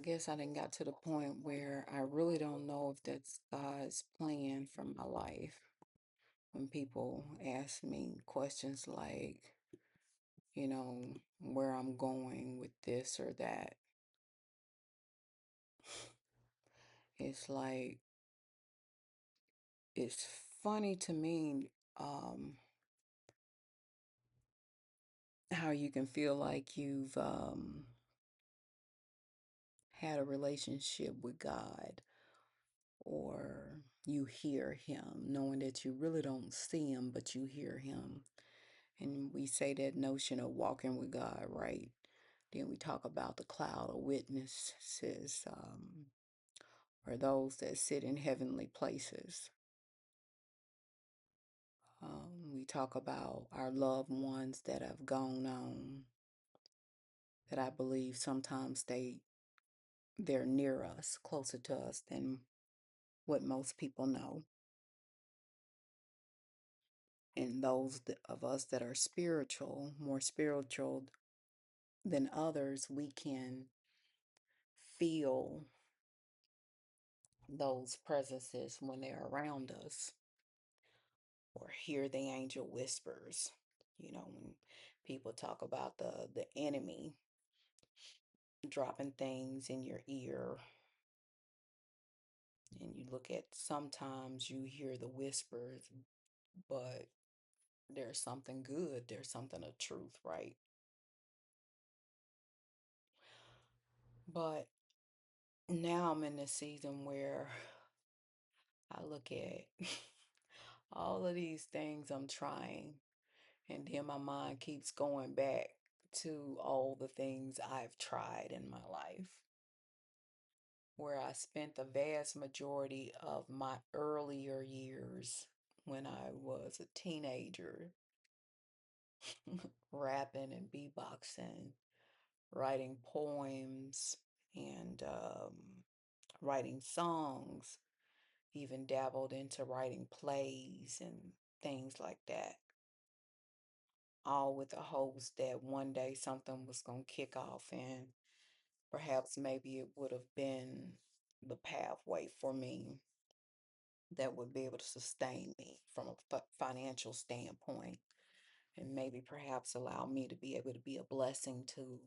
guess I didn't got to the point where I really don't know if that's God's plan for my life. When people ask me questions like, where I'm going with this or that, it's like, it's funny to me, how you can feel like you've had a relationship with God or you hear Him, knowing that you really don't see Him, but you hear Him. And we say that notion of walking with God, right? Then we talk about the cloud of witnesses, or those that sit in heavenly places. We talk about our loved ones that have gone on, that I believe sometimes they're near us, closer to us than what most people know. And those of us that are spiritual, more spiritual than others, we can feel those presences when they're around us or hear the angel whispers. When people talk about the enemy dropping things in your ear, and you look at sometimes you hear the whispers, but there's something good, there's something of truth, right? But now I'm in this season where I look at all of these things I'm trying, and then my mind keeps going back to all the things I've tried in my life, where I spent the vast majority of my earlier years when I was a teenager rapping and beatboxing, writing poems, and writing songs, even dabbled into writing plays and things like that, all with the hopes that one day something was going to kick off and perhaps maybe it would have been the pathway for me that would be able to sustain me from a financial standpoint and maybe perhaps allow me to be able to be a blessing to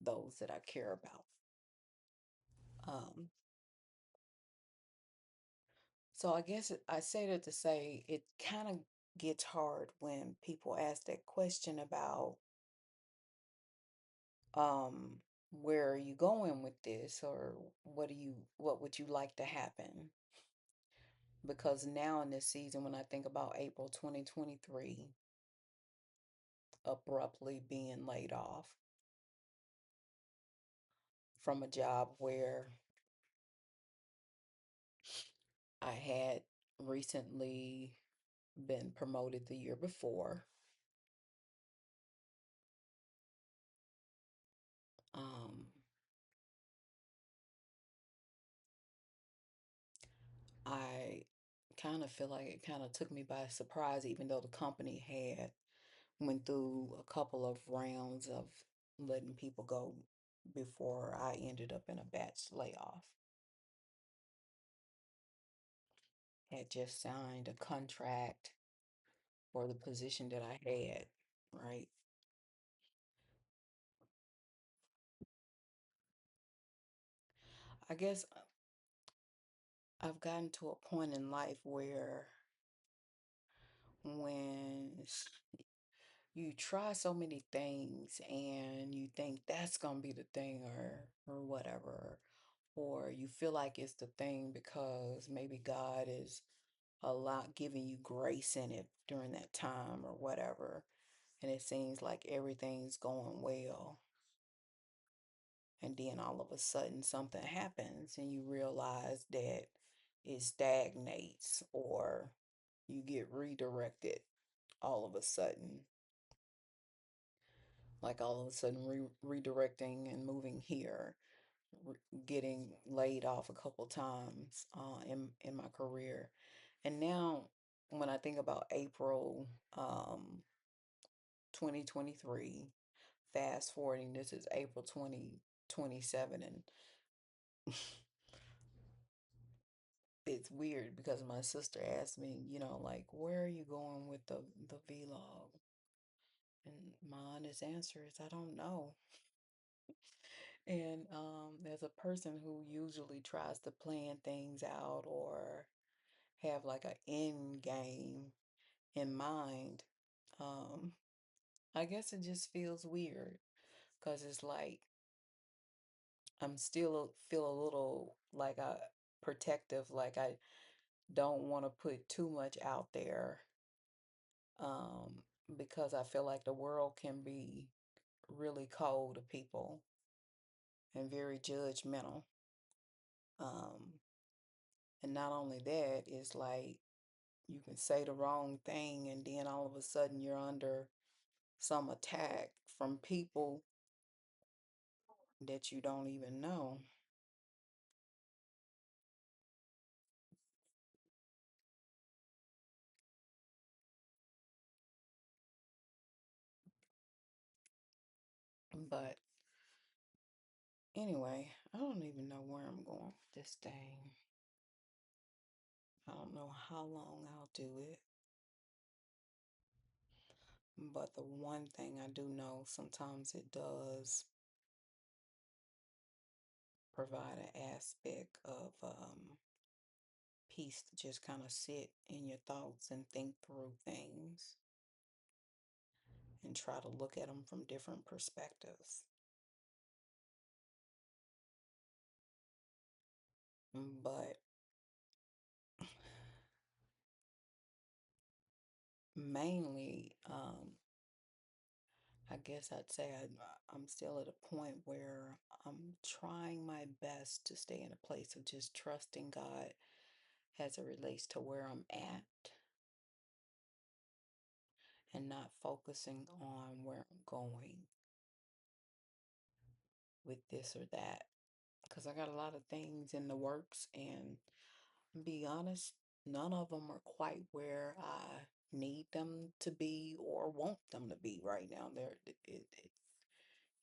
those that I care about. Um, so I guess I say that to say it kind of gets hard when people ask that question about um, where are you going with this, or what would you like to happen? Because now in this season, when I think about April 2023, abruptly being laid off from a job where I had recently been promoted the year before. Um, I kind of feel like it kind of took me by surprise, even though the company had went through a couple of rounds of letting people go before I ended up in a batch layoff. Had just signed a contract for the position that I had, right? I guess I've gotten to a point in life where when you try so many things and you think that's gonna be the thing or whatever, or you feel like it's the thing because maybe God is a lot giving you grace in it during that time or whatever, and it seems like everything's going well, and then all of a sudden something happens and you realize that it stagnates or you get redirected all of a sudden, like all of a sudden redirecting and moving here, re- getting laid off a couple times in my career. And now when I think about April 2023, fast forwarding, this is April 2027, and It's weird because my sister asked me, like, where are you going with the vlog? And my honest answer is I don't know. And as a person who usually tries to plan things out or have like an end game in mind, um, I guess it just feels weird because it's like I'm still feel a little like protective, like I don't want to put too much out there, um, because I feel like the world can be really cold to people and very judgmental. Um, and not only that, it's like you can say the wrong thing and then all of a sudden you're under some attack from people that you don't even know. But anyway, I don't even know where I'm going with this thing. I don't know how long I'll do it. But the one thing I do know, sometimes it does provide an aspect of peace to just kind of sit in your thoughts and think through things and try to look at them from different perspectives. But mainly, I guess I'd say I'm still at a point where I'm trying my best to stay in a place of just trusting God as it relates to where I'm at and not focusing on where I'm going with this or that. Because I got a lot of things in the works, and be honest, none of them are quite where I need them to be or want them to be right now.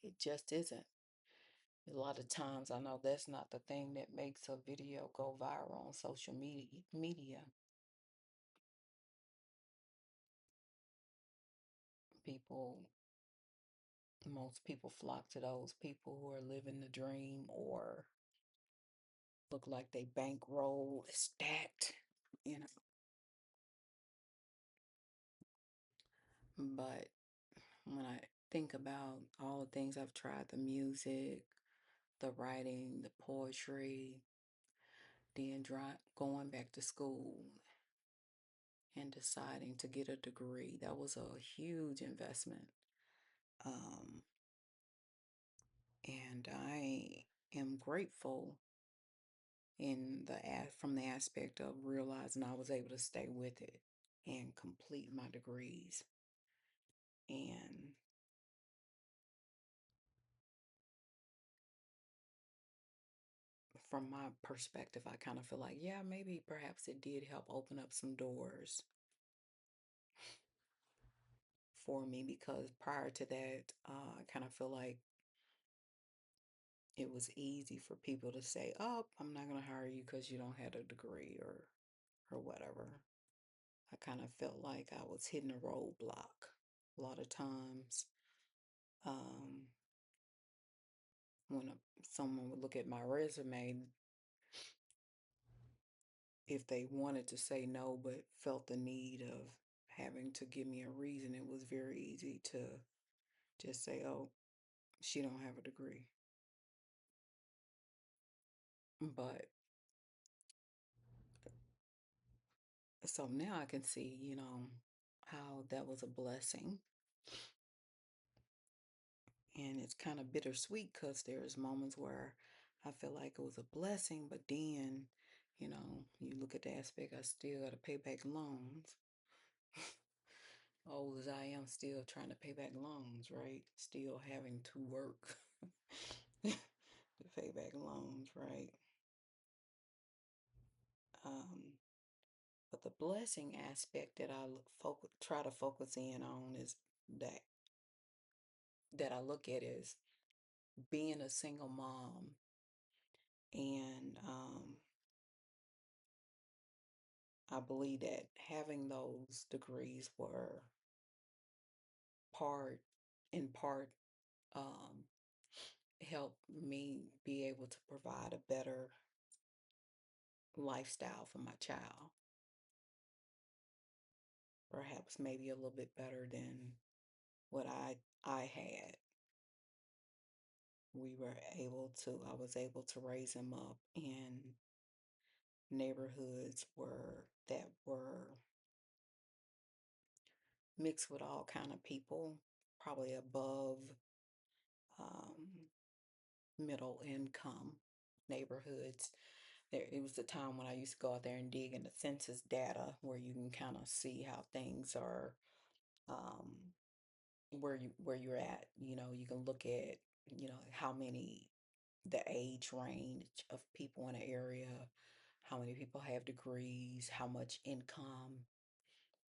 It just isn't. A lot of times, I know that's not the thing that makes a video go viral on social media. People, most people flock to those people who are living the dream or look like they bankroll is stacked, you know. But when I think about all the things I've tried, the music, the writing, the poetry, then going back to school and deciding to get a degree, that was a huge investment. Um, and I am grateful from the aspect of realizing I was able to stay with it and complete my degrees. And from my perspective, I kind of feel like, yeah, maybe perhaps it did help open up some doors for me because prior to that, I kind of feel like it was easy for people to say, "Oh, I'm not going to hire you because you don't have a degree or whatever." I kind of felt like I was hitting a roadblock a lot of times. Um, when someone would look at my resume, if they wanted to say no but felt the need of having to give me a reason, it was very easy to just say, "Oh, she don't have a degree." But so now I can see, how that was a blessing. And it's kind of bittersweet because there's moments where I feel like it was a blessing, but then, you look at the aspect, I still got to pay back loans. Old as I am, still trying to pay back loans, right? Still having to work to pay back loans, right? Um, but the blessing aspect that I try to focus in on is that that I look at as being a single mom And I believe that having those degrees were part, in part, um, helped me be able to provide a better lifestyle for my child. Perhaps maybe a little bit better than what I had. I was able to raise him up in neighborhoods that were mixed with all kind of people, probably above um, middle income neighborhoods. It was the time when I used to go out there and dig in the census data where you can kind of see how things are, um, where you're at. You can look at, how many, the age range of people in an area, how many people have degrees, how much income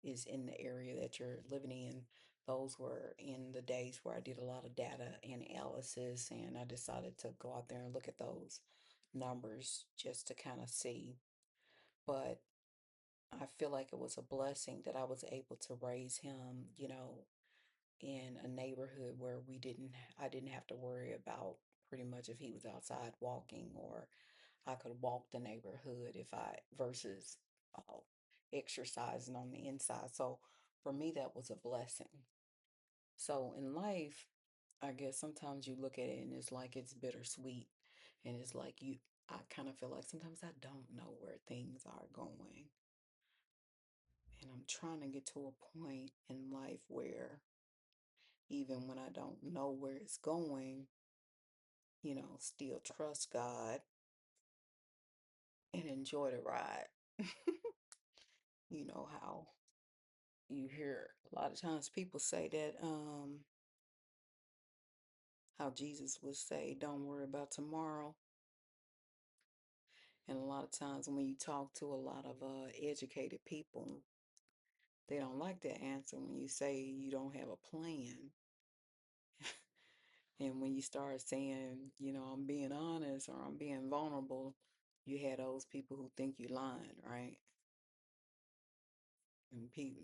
is in the area that you're living in. Those were in the days where I did a lot of data analysis, and I decided to go out there and look at those numbers just to kind of see. But I feel like it was a blessing that I was able to raise him, in a neighborhood where I didn't have to worry about pretty much if he was outside walking, or I could walk the neighborhood if I versus uh, exercising on the inside. So for me, that was a blessing. So in life, I guess sometimes you look at it and it's like it's bittersweet. And it's like I kind of feel like sometimes I don't know where things are going. And I'm trying to get to a point in life where even when I don't know where it's going, still trust God and enjoy the ride. You know how you hear a lot of times people say that, how Jesus would say, don't worry about tomorrow. And a lot of times when you talk to a lot of educated people, they don't like that answer when you say you don't have a plan. And when you start saying, I'm being honest or I'm being vulnerable, you have those people who think you're lying, right? And people,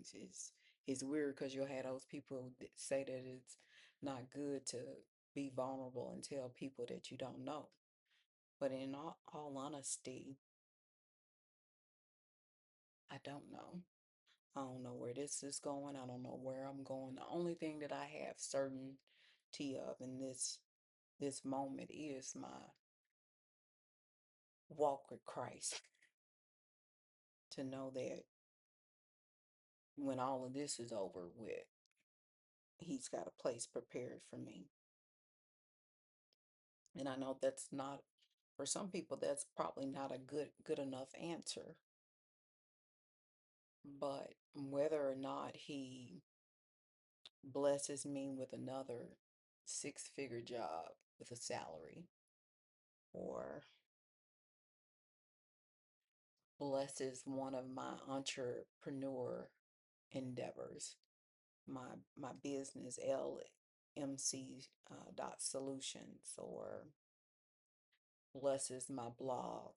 it's weird because you'll have those people that say that it's not good to be vulnerable and tell people that you don't know. But in all honesty, I don't know. I don't know where this is going. I don't know where I'm going. The only thing that I have certainty of in this moment is my walk with Christ. To know that when all of this is over with, He's got a place prepared for me. And I know that's not, for some people, that's probably not a good enough answer. But whether or not He blesses me with another six-figure job with a salary, or blesses one of my entrepreneur endeavors, my business LMC dot solutions, or blesses my blog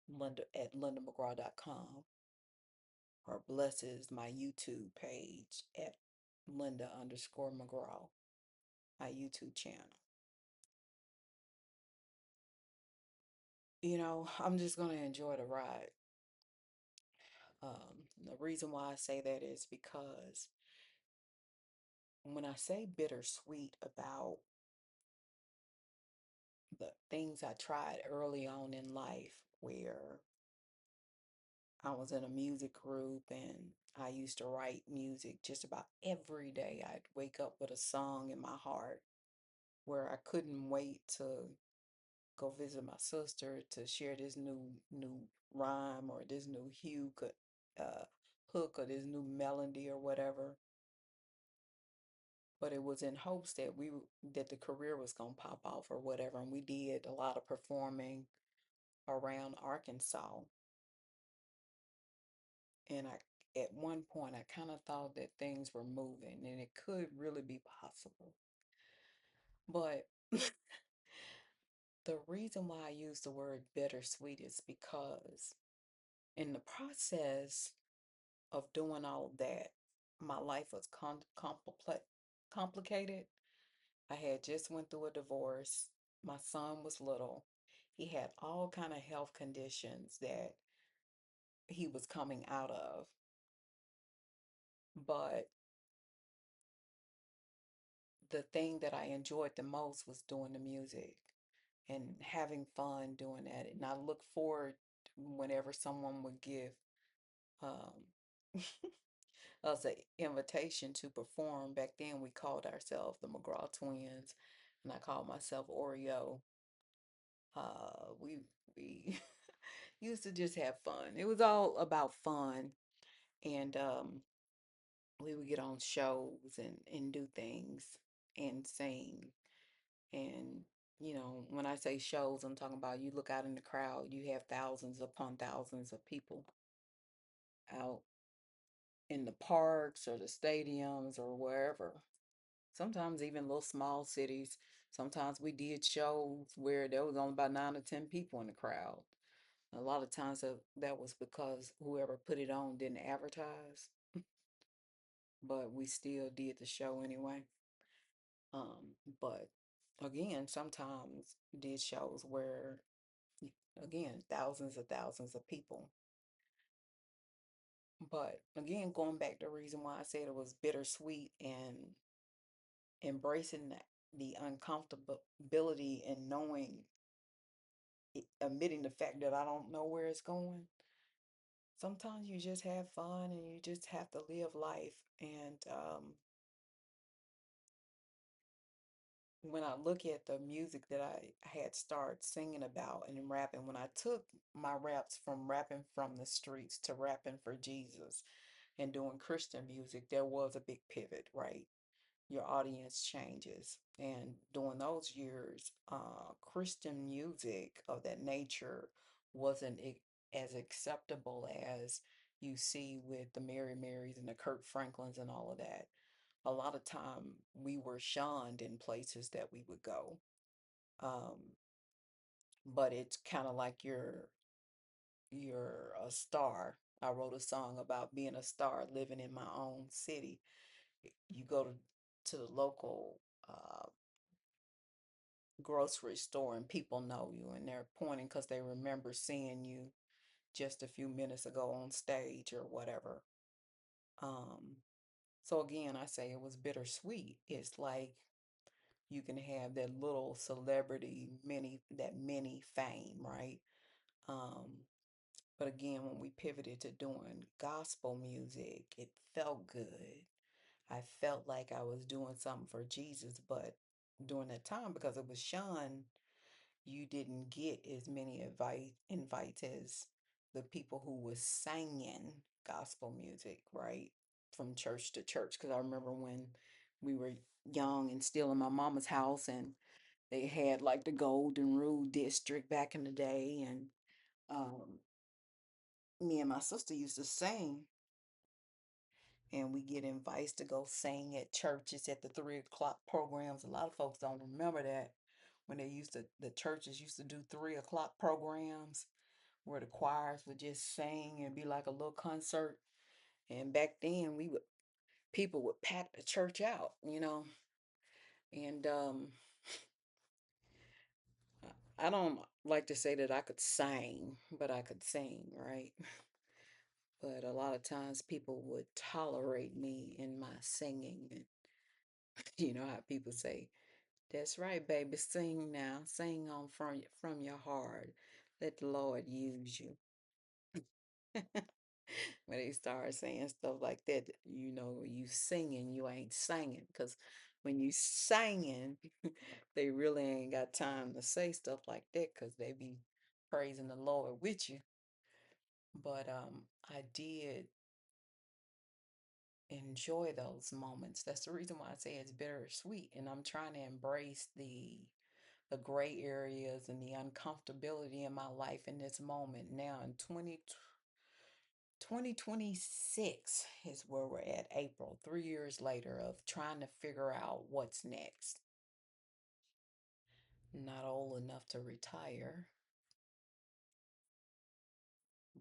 Linda at lindamcgraw.com, or blesses my YouTube page at Linda underscore McGraw, my YouTube channel. I'm just going to enjoy the ride. The reason why I say that is because when I say bittersweet about the things I tried early on in life, where I was in a music group and I used to write music just about every day. I'd wake up with a song in my heart, where I couldn't wait to go visit my sister to share this new rhyme or this new uh, hook or this new melody or whatever. But it was in hopes that that the career was gonna pop off or whatever. And we did a lot of performing around Arkansas. And at one point, I kind of thought that things were moving and it could really be possible. But The reason why I use the word bittersweet is because in the process of doing all of that, my life was complicated. I had just went through a divorce. My son was little. He had all kind of health conditions that he was coming out of. But the thing that I enjoyed the most was doing the music and having fun doing that. And I look forward whenever someone would give um, us an invitation to perform. Back then, we called ourselves the McGraw Twins, and I called myself Oreo. We used to just have fun. It was all about fun, and we would get on shows and do things and sing. And when I say shows, I'm talking about you look out in the crowd, you have thousands upon thousands of people out in the parks or the stadiums or wherever. Sometimes even little small cities. Sometimes we did shows where there was only about 9 or 10 people in the crowd. A lot of times that was because whoever put it on didn't advertise, but we still did the show anyway. But again, sometimes did shows where, again, thousands of people. But again, going back to the reason why I said it was bittersweet and embracing the uncomfortability and knowing, admitting the fact that I don't know where it's going. Sometimes you just have fun and you just have to live life. And when I look at the music that I had started singing about and rapping, when I took my raps from rapping from the streets to rapping for Jesus and doing Christian music, there was a big pivot, right? Your audience changes. And during those years, Christian music of that nature wasn't as acceptable as you see with the Mary Marys and the Kirk Franklins and all of that. A lot of time we were shunned in places that we would go. Um, but it's kind of like you're a star. I wrote a song about being a star living in my own city. You go to the local grocery store and people know you and they're pointing because they remember seeing you just a few minutes ago on stage or whatever. Um, so again, I say it was bittersweet. It's like you can have that little celebrity mini fame, right? Um, but again, when we pivoted to doing gospel music, it felt good. I felt like I was doing something for Jesus, but during that time, because it was Sean, you didn't get as many invites as the people who was singing gospel music, right? From church to church. Because I remember when we were young and still in my mama's house, and they had like the Golden Rule District back in the day, and um, me and my sister used to sing, and we get invites to go sing at churches at the 3 o'clock programs. A lot of folks don't remember that when the churches used to do 3 o'clock programs where the choirs would just sing and be like a little concert. And back then, people would pack the church out, And I don't like to say that I could sing, but I could sing, right? But a lot of times people would tolerate me in my singing. And you know how people say, "That's right, baby, sing now, sing on from your heart. Let the Lord use you." When they start saying stuff like that, you singing, you ain't singing. Because when you singing, they really ain't got time to say stuff like that because they be praising the Lord with you. But I did enjoy those moments. That's the reason why I say it's bittersweet. And I'm trying to embrace the gray areas and the uncomfortability in my life in this moment now in 2026 is where we're at, April, 3 years later of trying to figure out what's next. Not old enough to retire,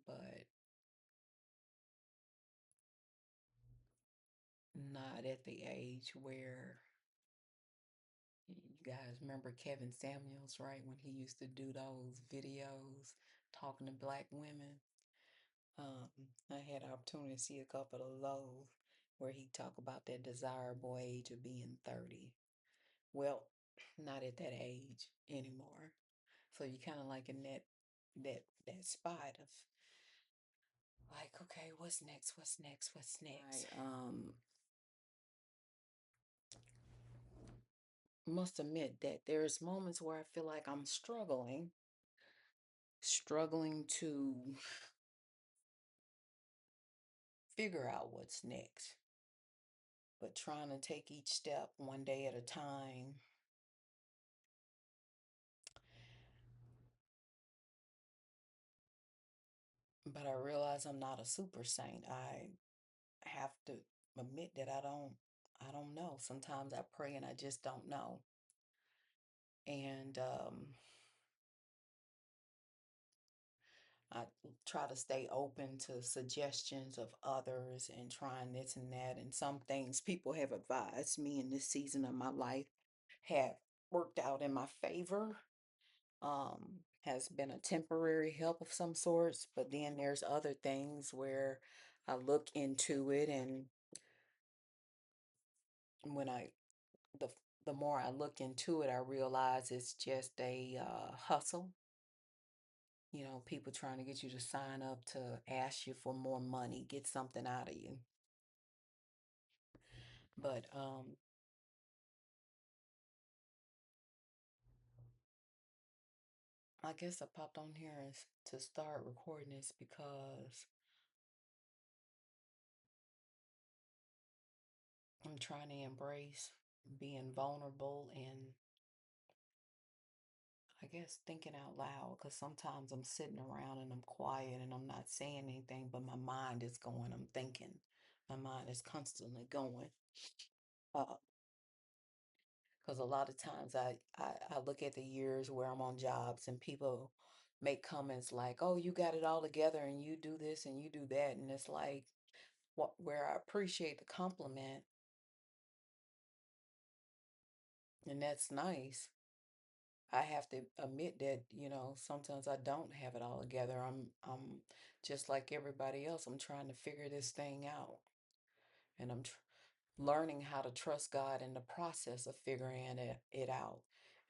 but not at the age where you guys remember Kevin Samuels, right? When he used to do those videos talking to black women. Um, I had an opportunity to see a couple of those where he talk about that desirable age of being 30. Well, not at that age anymore. So you kind of like in that spot of like, okay, what's next? What's next? What's next? I must admit that there's moments where I feel like I'm struggling to figure out what's next, but trying to take each step one day at a time. But I realize I'm not a super saint. I have to admit that I don't know. Sometimes I pray and I just don't know. And I try to stay open to suggestions of others and trying this and that. And some things people have advised me in this season of my life have worked out in my favor. Has been a temporary help of some sorts, but then there's other things where I look into it, and when the the more I look into it, I realize it's just a hustle. People trying to get you to sign up to ask you for more money, get something out of you. But I guess I popped on here to start recording this because I'm trying to embrace being vulnerable and I guess thinking out loud, because sometimes I'm sitting around and I'm quiet and I'm not saying anything, but my mind is going, I'm thinking. My mind is constantly going. Uh, because a lot of times I look at the years where I'm on jobs and people make comments like, oh, you got it all together and you do this and you do that. And it's like, where I appreciate the compliment, and that's nice. I have to admit that, sometimes I don't have it all together. I'm just like everybody else. I'm trying to figure this thing out, and I'm learning how to trust God in the process of figuring it out.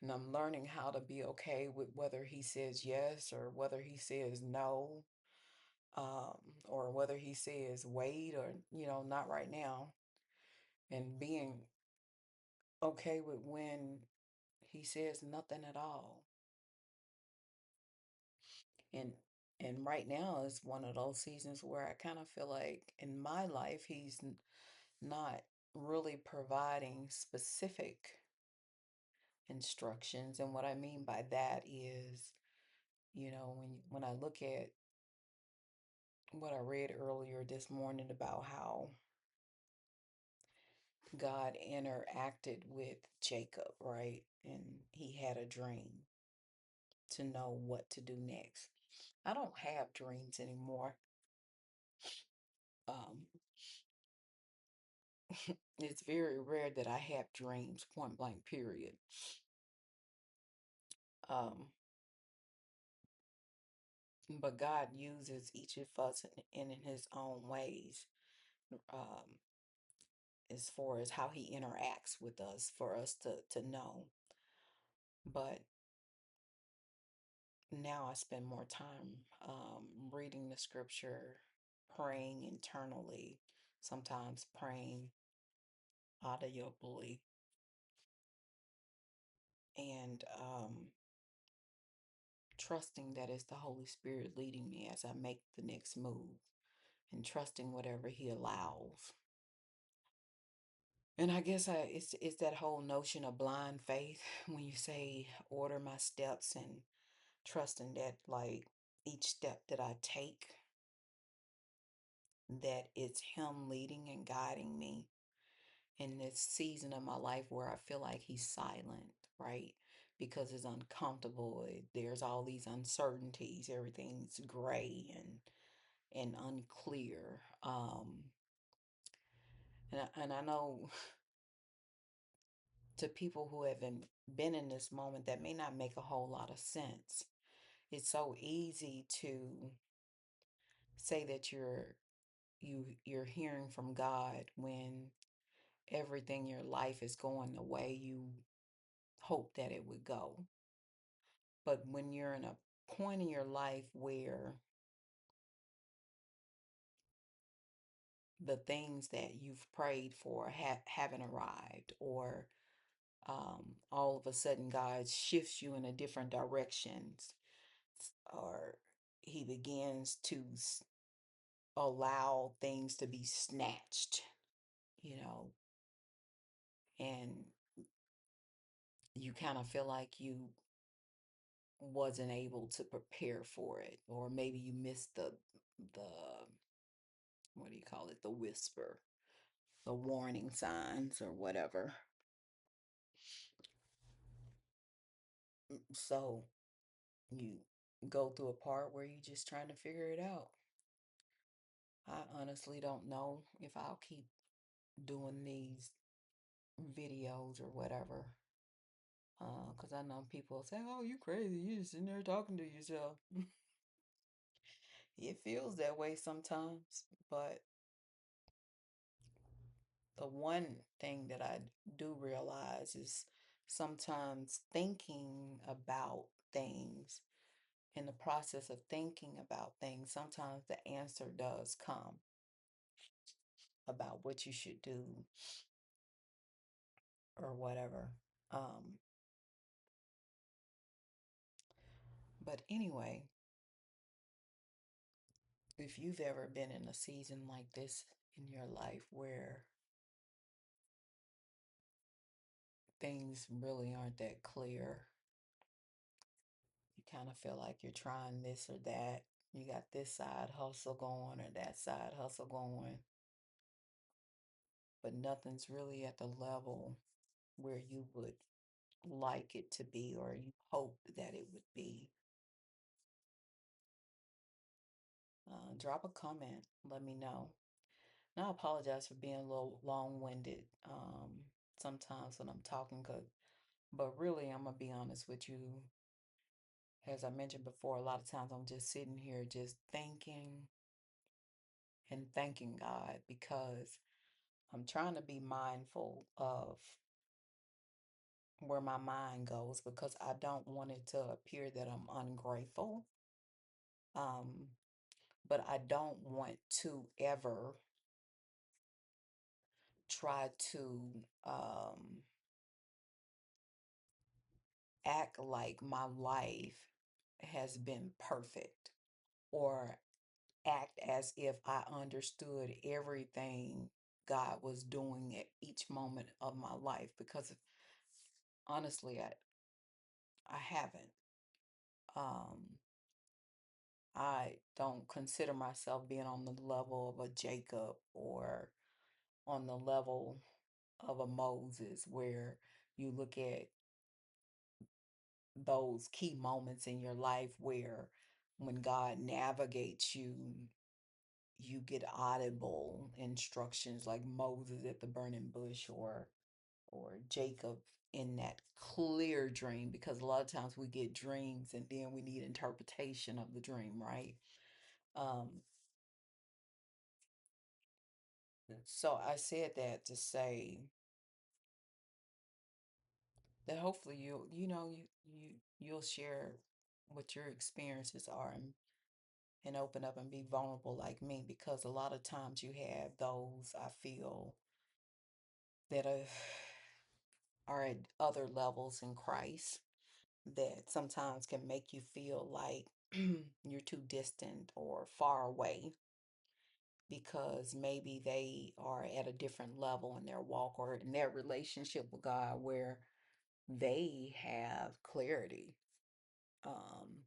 And I'm learning how to be okay with whether He says yes or whether He says no, or whether He says wait or, not right now. And being okay with when He says nothing at all. And and right now is one of those seasons where I kind of feel like in my life he's not really providing specific instructions. And what I mean by that is, when I look at what I read earlier this morning about how God interacted with Jacob, right? And he had a dream to know what to do next. I don't have dreams anymore. Um, it's very rare that I have dreams, point blank, period. Um, but God uses each of us in his own ways, um, as far as how he interacts with us for us to know. But now I spend more time reading the scripture, praying internally, sometimes praying audibly, and trusting that it's the Holy Spirit leading me as I make the next move and trusting whatever He allows. And I guess it's that whole notion of blind faith when you say order my steps and trusting that like each step that I take, that it's Him leading and guiding me in this season of my life where I feel like He's silent, right? because it's uncomfortable. There's all these uncertainties. Everything's gray and unclear. And I know to people who haven't been in this moment that may not make a whole lot of sense. It's so easy to say that you're hearing from God when everything in your life is going the way you hope that it would go. But when you're in a point in your life where the things that you've prayed for haven't arrived, or all of a sudden God shifts you in a different directions, or He begins to allow things to be snatched, you know, and you kind of feel like you wasn't able to prepare for it, or maybe you missed the what do you call it, the whisper, the warning signs or whatever. So you go through a part where you're just trying to figure it out. I honestly don't know if I'll keep doing these videos or whatever. Because I know people say, oh, you crazy. You just sitting there talking to yourself. It feels that way sometimes. But the one thing that I do realize is sometimes thinking about things, in the process of thinking about things, sometimes the answer does come about what you should do or whatever. Um, but anyway, if you've ever been in a season like this in your life where things really aren't that clear, you kind of feel like you're trying this or that. You got this side hustle going or that side hustle going, but nothing's really at the level where you would like it to be or you hope that it would be. Drop a comment, let me know. And I apologize for being a little long-winded sometimes when I'm talking, but really, I'm gonna be honest with you. As I mentioned before, a lot of times I'm just sitting here just thinking and thanking God because I'm trying to be mindful of where my mind goes because I don't want it to appear that I'm ungrateful. Um, but I don't want to ever try to um, act like my life has been perfect or act as if I understood everything God was doing at each moment of my life because honestly, I haven't. Um, I don't consider myself being on the level of a Jacob or on the level of a Moses where you look at those key moments in your life where when God navigates you, you get audible instructions like Moses at the burning bush or Jacob in that clear dream because a lot of times we get dreams and then we need interpretation of the dream, right? Um, so I said that to say that hopefully you'll share what your experiences are and open up and be vulnerable like me because a lot of times you have those I feel that are at other levels in Christ that sometimes can make you feel like you're too distant or far away because maybe they are at a different level in their walk or in their relationship with God where they have clarity. Um,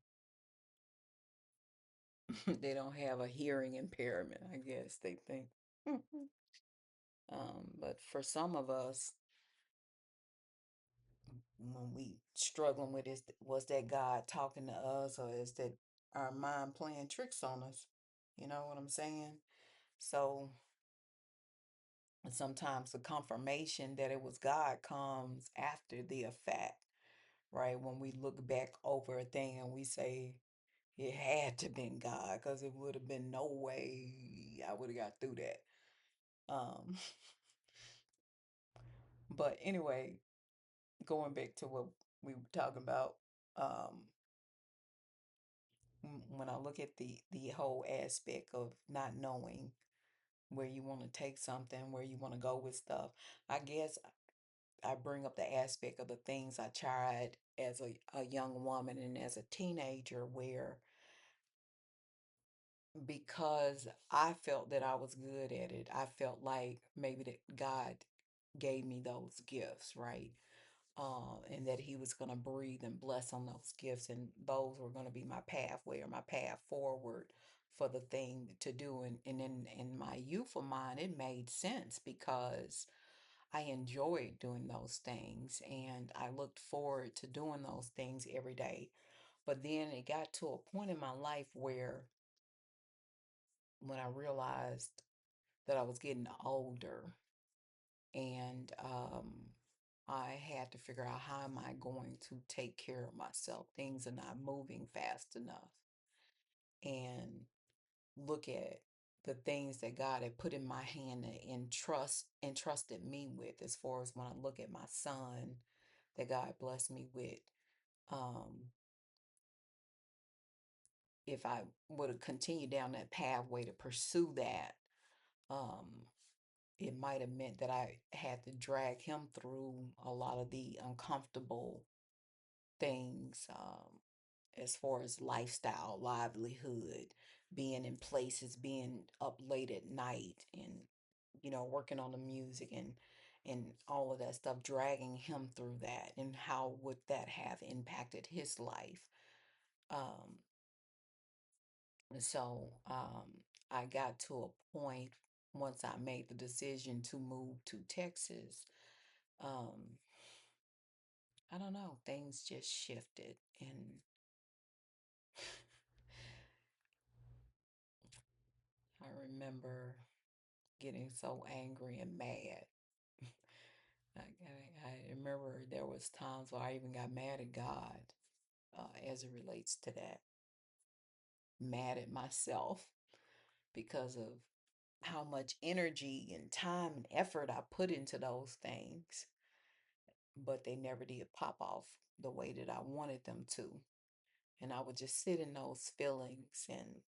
they don't have a hearing impairment, I guess they think. But for some of us, when we struggling with is was that God talking to us, or is that our mind playing tricks on us? You know what I'm saying? So sometimes the confirmation that it was God comes after the effect, right? When we look back over a thing and we say it had to been God, because it would have been no way I would have got through that. Um, but anyway, going back to what we were talking about, um, when I look at the whole aspect of not knowing where you want to take something, where you want to go with stuff, I guess I bring up the aspect of the things I tried as a young woman and as a teenager, where because I felt that I was good at it, I felt like maybe that God gave me those gifts, right? And that He was going to breathe and bless on those gifts, and those were going to be my pathway or my path forward for the thing to do. And in my youthful mind, it made sense because I enjoyed doing those things and I looked forward to doing those things every day. But then it got to a point in my life where when I realized that I was getting older and I had to figure out how am I going to take care of myself. Things are not moving fast enough. And look at the things that God had put in my hand and entrusted me with, as far as when I look at my son that God blessed me with. Um, if I would have continued down that pathway to pursue that, um, it might have meant that I had to drag him through a lot of the uncomfortable things, as far as lifestyle, livelihood, being in places, being up late at night, and working on the music and all of that stuff, dragging him through that, and how would that have impacted his life? Um, so I got to a point once I made the decision to move to Texas. Um, I don't know, things just shifted, and I remember getting so angry and mad. I remember there was times where I even got mad at God, as it relates to that. Mad at myself because of how much energy and time and effort I put into those things, but they never did pop off the way that I wanted them to. And I would just sit in those feelings and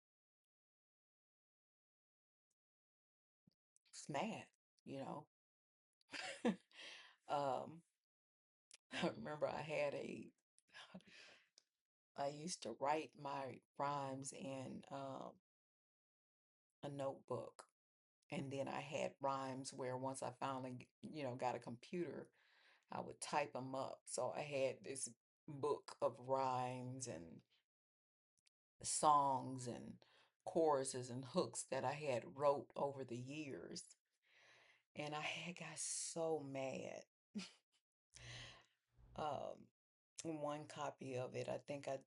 was mad, you know. um, I remember I used to write my rhymes in a notebook. And then I had rhymes where once I finally, got a computer, I would type them up. So I had this book of rhymes and songs and choruses and hooks that I had wrote over the years. And I had got so mad. One copy of it, I think I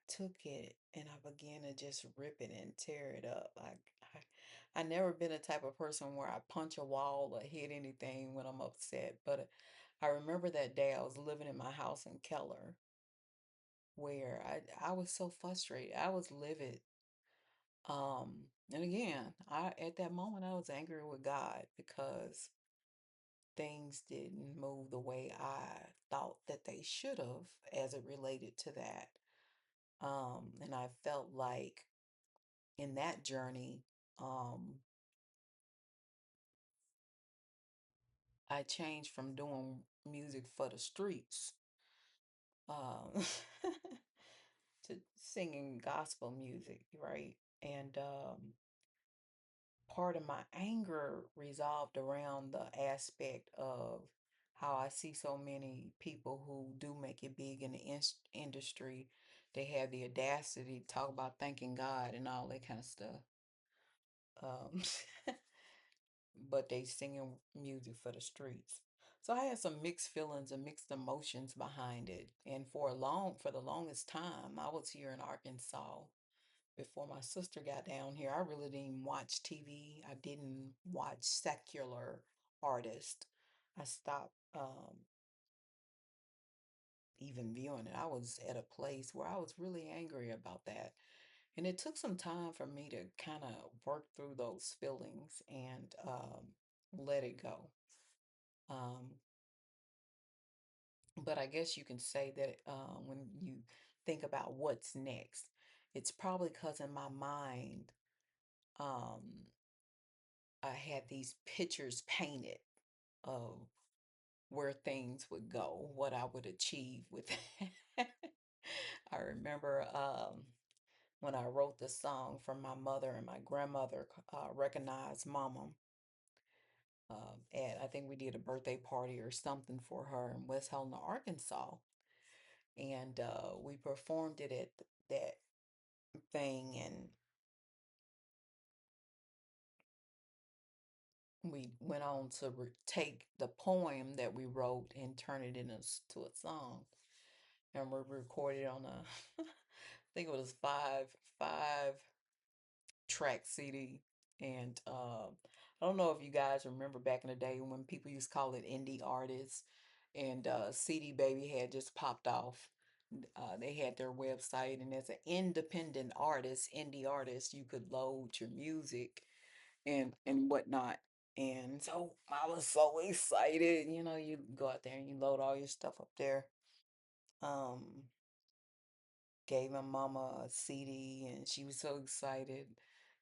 took it and I began to just rip it and tear it up. I never been a type of person where I punch a wall or hit anything when I'm upset, but I remember that day I was living in my house in Keller where I was so frustrated. I was livid. And again, I at that moment I was angry with God because things didn't move the way I thought that they should have as it related to that. And I felt like in that journey, um, I changed from doing music for the streets, um, to singing gospel music, right? And part of my anger resolved around the aspect of how I see so many people who do make it big in the industry. They have the audacity to talk about thanking God and all that kind of stuff. Um, but they singing music for the streets. So I had some mixed feelings and mixed emotions behind it. And for the longest time, I was here in Arkansas before my sister got down here. I really didn't watch TV. I didn't watch secular artists. I stopped even viewing it. I was at a place where I was really angry about that. And it took some time for me to kind of work through those feelings and let it go. Um, but I guess you can say that when you think about what's next, it's probably because in my mind, um, I had these pictures painted of where things would go, what I would achieve with that. I remember when I wrote the song for my mother and my grandmother, recognized Mama. At I think we did a birthday party or something for her in West Helena, Arkansas, and we performed it at that thing, and we went on to take the poem that we wrote and turn it into to a song, and we recorded on a, I think it was five track CD. And I don't know if you guys remember back in the day when people used to call it indie artists, and CD Baby had just popped off. They had their website, and as an independent artist, indie artist, you could load your music and whatnot. And so I was so excited. You know, you go out there and you load all your stuff up there. Um, Gave my mama a CD, and she was so excited.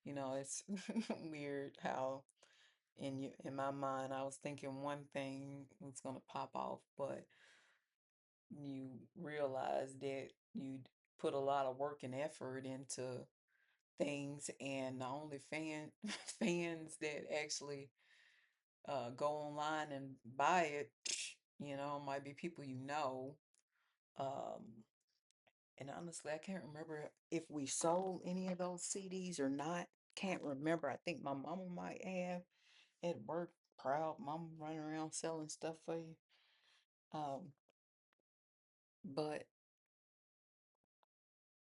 You know, it's weird how in my mind I was thinking one thing was gonna pop off, but you realize that you put a lot of work and effort into things, and the only fans that actually go online and buy it, might be people you know. Um, and honestly, I can't remember if we sold any of those CDs or not. Can't remember. I think my mama might have at work. Proud mama running around selling stuff for you. Um, but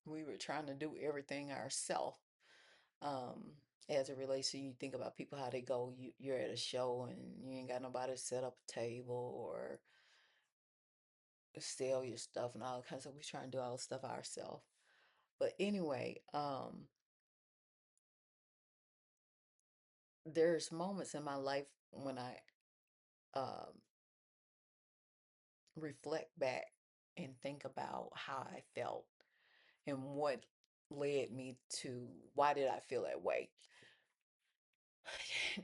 we were trying to do everything ourselves. Um, as it relates to, you think about people how they go. You're at a show and you ain't got nobody to set up a table or sell your stuff and all kinds of. We try and do all the stuff ourselves. But anyway, there's moments in my life when I um reflect back and think about how I felt and what led me to why did I feel that way.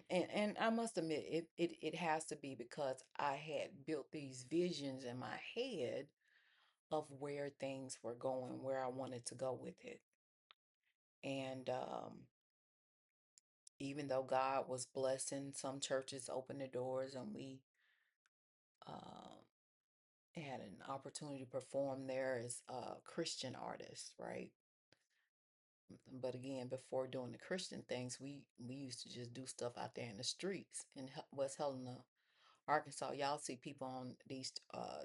And I must admit it has to be because I had built these visions in my head of where things were going, where I wanted to go with it. And even though God was blessing, some churches opened the doors and we uh, had an opportunity to perform there as Christian artists, right? But again, before doing the Christian things, we used to just do stuff out there in the streets in West Helena, Arkansas. Y'all see people on these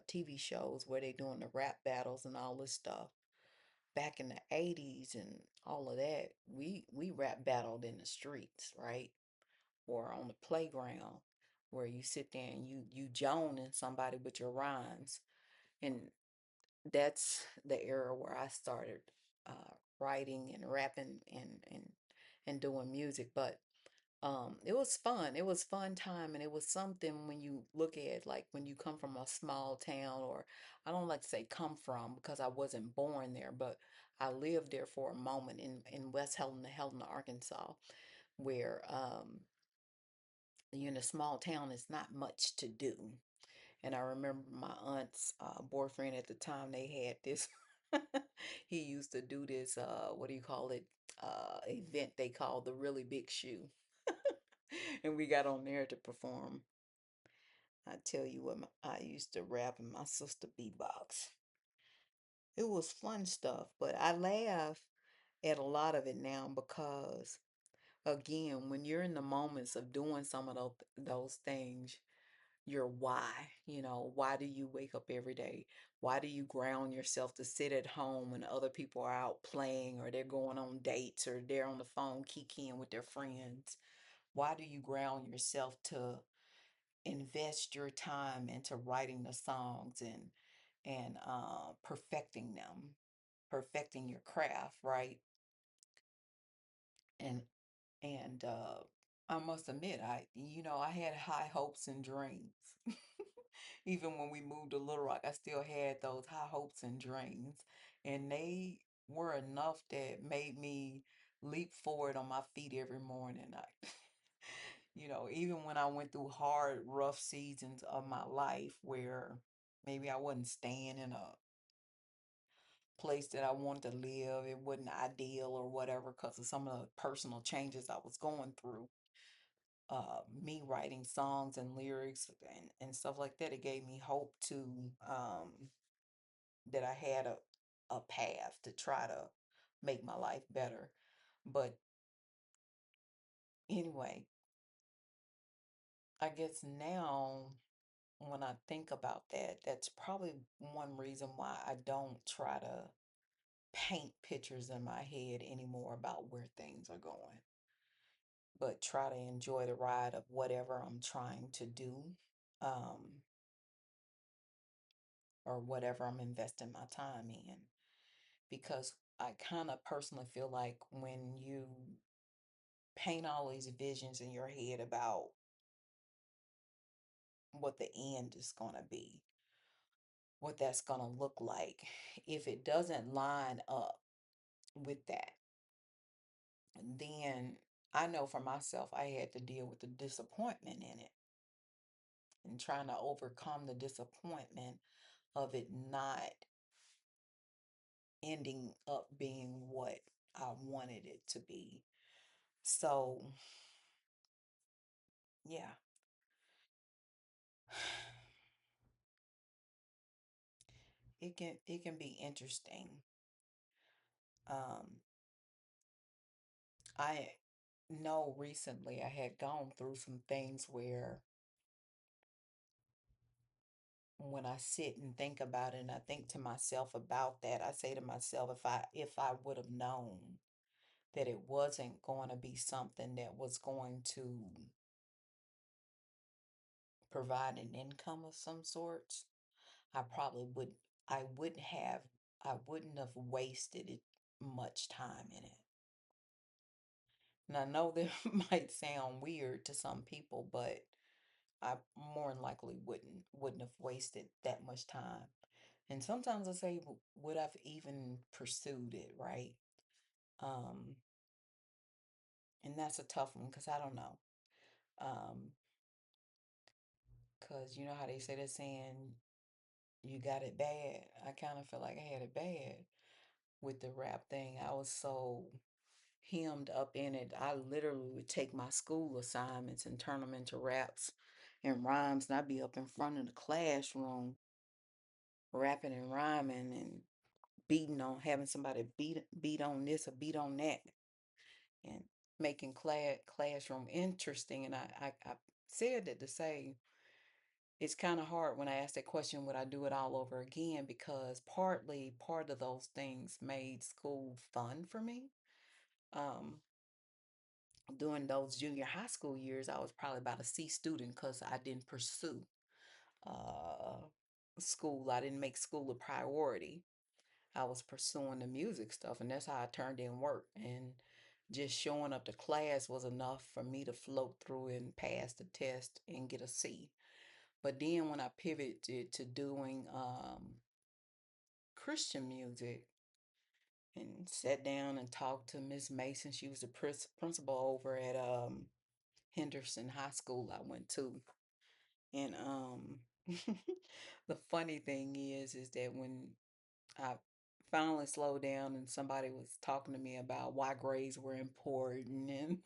TV shows where they doing the rap battles and all this stuff. Back in the 80s and all of that, we rap battled in the streets, right? Or on the playground where you sit there and you joning somebody with your rhymes. And that's the era where I started writing and rapping and doing music. But it was fun. It was fun time, and it was something when you look at like when you come from a small town, or I don't like to say come from because I wasn't born there, but I lived there for a moment in West Helena, Arkansas, where you're in a small town, it's not much to do. And I remember my aunt's boyfriend at the time, they had this, he used to do this, what do you call it, event they called the Really Big Shoe. And we got on there to perform. I tell you what, I used to rap and my sister beatbox. It was fun stuff, but I laugh at a lot of it now because, again, when you're in the moments of doing some of those things, your why. Why do you wake up every day? Why do you ground yourself to sit at home when other people are out playing or they're going on dates or they're on the phone kikiing with their friends? Why do you ground yourself to invest your time into writing the songs and perfecting them, perfecting your craft, right? And and I must admit, I had high hopes and dreams. Even when we moved to Little Rock, I still had those high hopes and dreams, and they were enough that made me leap forward on my feet every morning. Even when I went through hard, rough seasons of my life where maybe I wasn't staying in a place that I wanted to live, it wasn't ideal or whatever because of some of the personal changes I was going through. Me writing songs and lyrics and stuff like that, it gave me hope to um, that I had a path to try to make my life better. But anyway, I guess now when I think about that, that's probably one reason why I don't try to paint pictures in my head anymore about where things are going, but try to enjoy the ride of whatever I'm trying to do, um, or whatever I'm investing my time in. Because I kind of personally feel like when you paint all these visions in your head about what the end is going to be, what that's going to look like, if it doesn't line up with that, then I know for myself, I had to deal with the disappointment in it and trying to overcome the disappointment of it not ending up being what I wanted it to be. So, yeah, it can be interesting. Um, I know recently I had gone through some things where when I sit and think about it and I think to myself about that, I say to myself, if I would have known that it wasn't going to be something that was going to provide an income of some sorts, I probably would I wouldn't have I wouldn't have wasted it much time in it. And I know that might sound weird to some people, but I more than likely wouldn't have wasted that much time. And sometimes I say, would I've even pursued it, right? Um, and that's a tough one because I don't know. Um, because you know how they say that saying, you got it bad. I kind of feel like I had it bad with the rap thing. I was so hemmed up in it. I literally would take my school assignments and turn them into raps and rhymes, and I'd be up in front of the classroom rapping and rhyming and beating on having somebody beat on this or beat on that and making classroom interesting. And I said that to say it's kind of hard when I ask that question, would I do it all over again? Because partly part of those things made school fun for me. Um, During those junior high school years, I was probably about a C student because I didn't pursue uh, school. I didn't make school a priority. I was pursuing the music stuff, and that's how I turned in work. And just showing up to class was enough for me to float through and pass the test and get a C. But then when I pivoted to doing Christian music and sat down and talked to Miss Mason, she was the principal over at Henderson High School I went to. And the funny thing is that when I finally slowed down and somebody was talking to me about why grades were important, and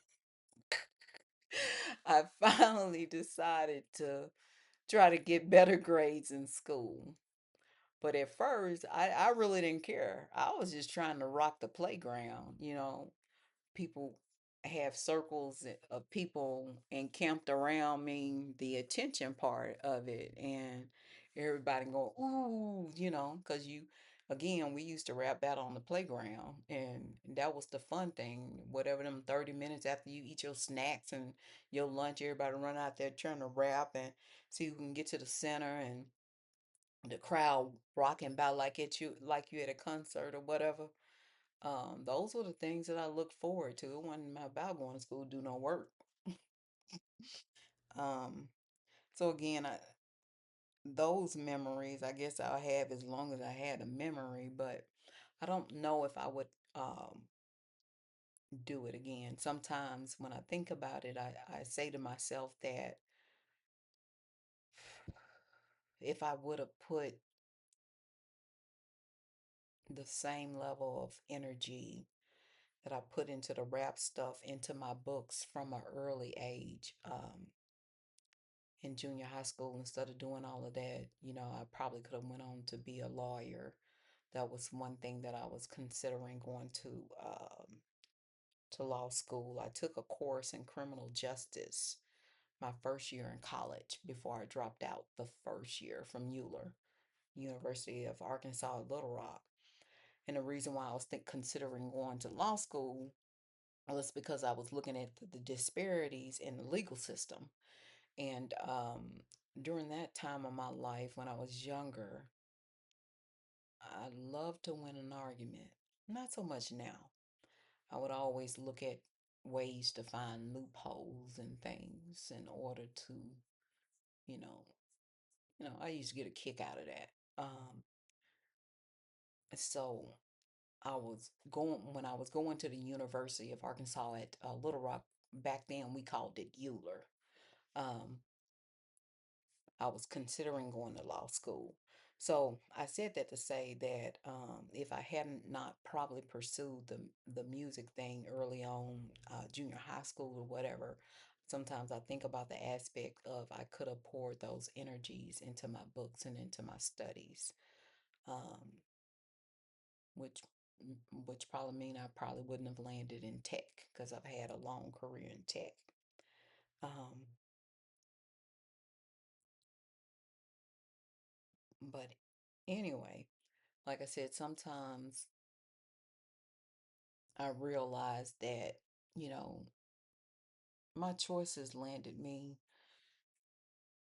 I finally decided to try to get better grades in school. But at first, I really didn't care. I was just trying to rock the playground. People have circles of people encamped around me, the attention part of it, and everybody go, ooh, because again, we used to rap battle on the playground, and that was the fun thing. Whatever them 30 minutes after you eat your snacks and your lunch, everybody run out there trying to rap and see who can get to the center, and the crowd rocking by like you at a concert or whatever. Those were the things that I looked forward to. It wasn't about going to school, do no work. Um, so again, those memories, I guess I'll have as long as I had a memory, but I don't know if I would do it again. Sometimes when I think about it, I say to myself that if I would have put the same level of energy that I put into the rap stuff into my books from an early age, in junior high school, instead of doing all of that, I probably could have went on to be a lawyer. That was one thing that I was considering going to law school. I took a course in criminal justice my first year in college before I dropped out the first year from Euler, University of Arkansas at Little Rock. And the reason why I was considering going to law school was because I was looking at the disparities in the legal system. And during that time of my life, when I was younger, I loved to win an argument. Not so much now. I would always look at ways to find loopholes and things in order to, you know, I used to get a kick out of that. So I was going when I was going to the University of Arkansas at Little Rock. Back then, we called it Euler. Um, I was considering going to law school. So I said that to say that if I hadn't not probably pursued the music thing early on, junior high school or whatever, sometimes I think about the aspect of I could have poured those energies into my books and into my studies, um, which which probably mean I probably wouldn't have landed in tech because I've had a long career in tech. Um, but anyway, like I said, sometimes I realized that, you know, my choices landed me,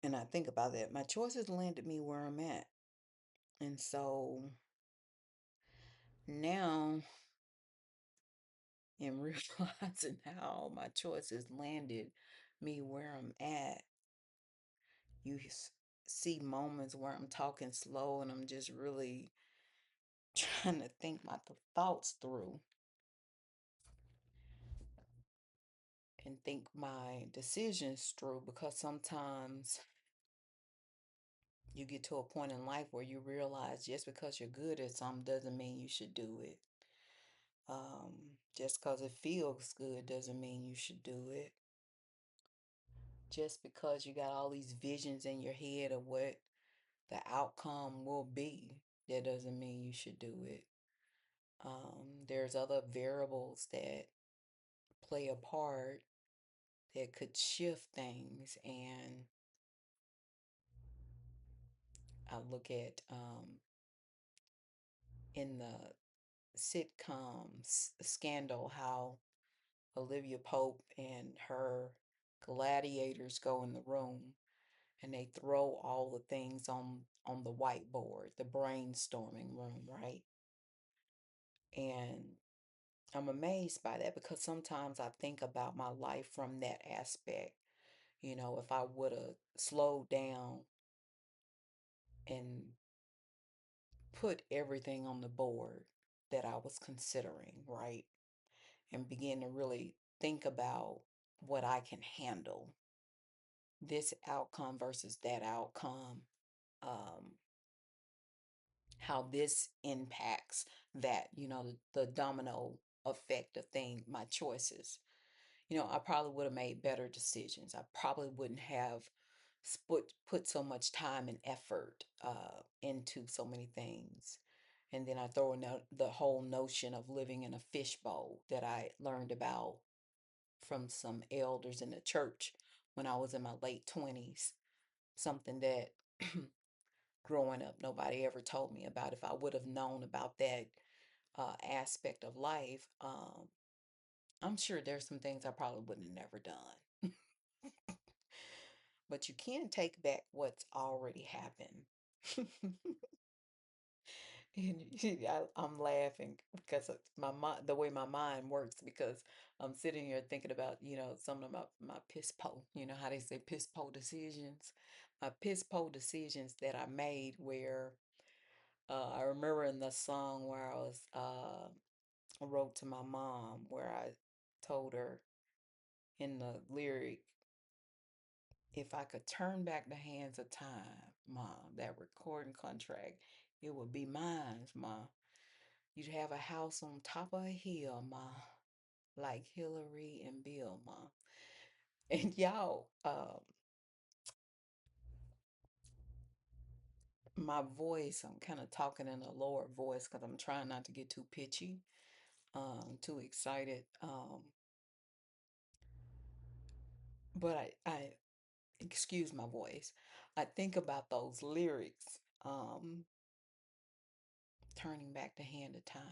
and I think about that, my choices landed me where I'm at. And so now, in realizing how my choices landed me where I'm at, see moments where I'm talking slow and I'm just really trying to think my thoughts through and think my decisions through, because sometimes you get to a point in life where you realize just because you're good at something doesn't mean you should do it. Just because it feels good doesn't mean you should do it. Just because you got all these visions in your head of what the outcome will be, that doesn't mean you should do it. There's other variables that play a part that could shift things. And I look at in the sitcom Scandal how Olivia Pope and her gladiators go in the room and they throw all the things on the whiteboard, the brainstorming room, right? And I'm amazed by that because sometimes I think about my life from that aspect. If I would have slowed down and put everything on the board that I was considering, right? And begin to really think about what I can handle, this outcome versus that outcome, um, how this impacts that, the domino effect of thing, my choices. I probably would have made better decisions. I probably wouldn't have put so much time and effort into so many things. And then I throw in the whole notion of living in a fishbowl that I learned about from some elders in the church when I was in my late 20s, something that growing up nobody ever told me about. If I would have known about that aspect of life, I'm sure there's some things I probably would have never done. But you can take back what's already happened. And I'm laughing because of my mind, the way my mind works, because I'm sitting here thinking about, some of my piss po, how they say piss po decisions, my piss po decisions that I made where I remember in the song where I wrote to my mom where I told her in the lyric, if I could turn back the hands of time, Mom, that recording contract, it would be mine, Mom. You'd have a house on top of a hill, Ma, like Hillary and Bill, Ma. And y'all, my voice, I'm kind of talking in a lower voice because I'm trying not to get too pitchy, too excited. But excuse my voice. I think about those lyrics, turning back the hand of time.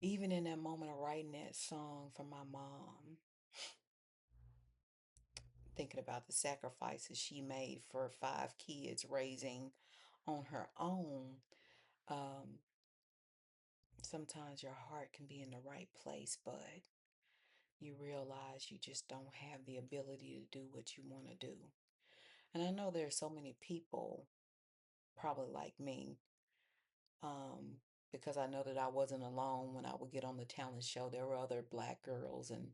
Even in that moment of writing that song for my mom, thinking about the sacrifices she made for 5 kids raising on her own, um, sometimes your heart can be in the right place, but you realize you just don't have the ability to do what you want to do. And I know there's so many people probably like me, um, because I know that I wasn't alone when I would get on the talent show. There were other black girls and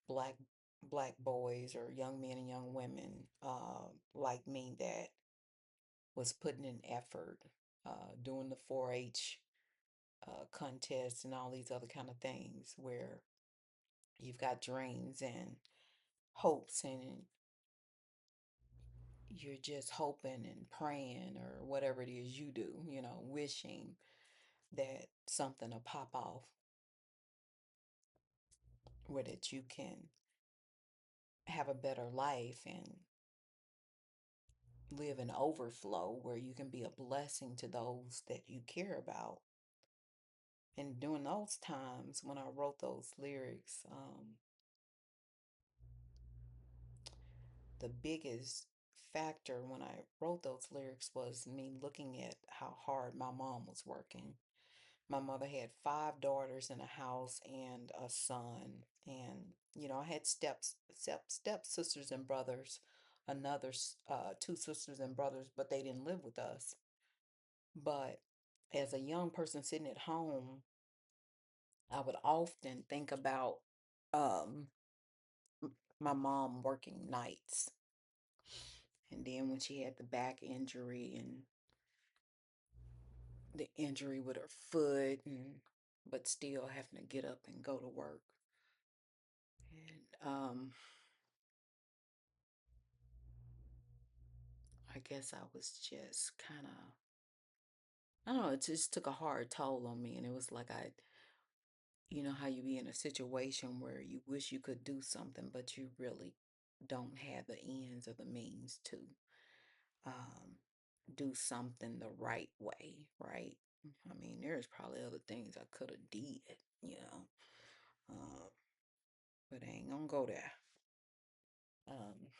black black boys or young men and young women like me that was putting in effort, doing the 4-H contests and all these other kind of things where you've got dreams and hopes and you're just hoping and praying or whatever it is you do, wishing that something will pop off where that you can have a better life and live in overflow where you can be a blessing to those that you care about. And during those times when I wrote those lyrics, the biggest factor when I wrote those lyrics was me looking at how hard my mom was working. My mother had 5 daughters in a house and a son. And, I had step sisters and brothers, another 2 sisters and brothers, but they didn't live with us. But as a young person sitting at home, I would often think about um, my mom working nights. And then when she had the back injury and the injury with her foot, but still having to get up and go to work. And I guess I was just kind of, I don't know, it just took a hard toll on me. And it was like how you be in a situation where you wish you could do something, but you really don't have the ends or the means to um, do something the right way, right? I mean, there's probably other things I could have did, you know, uh, but I ain't gonna go there. Um,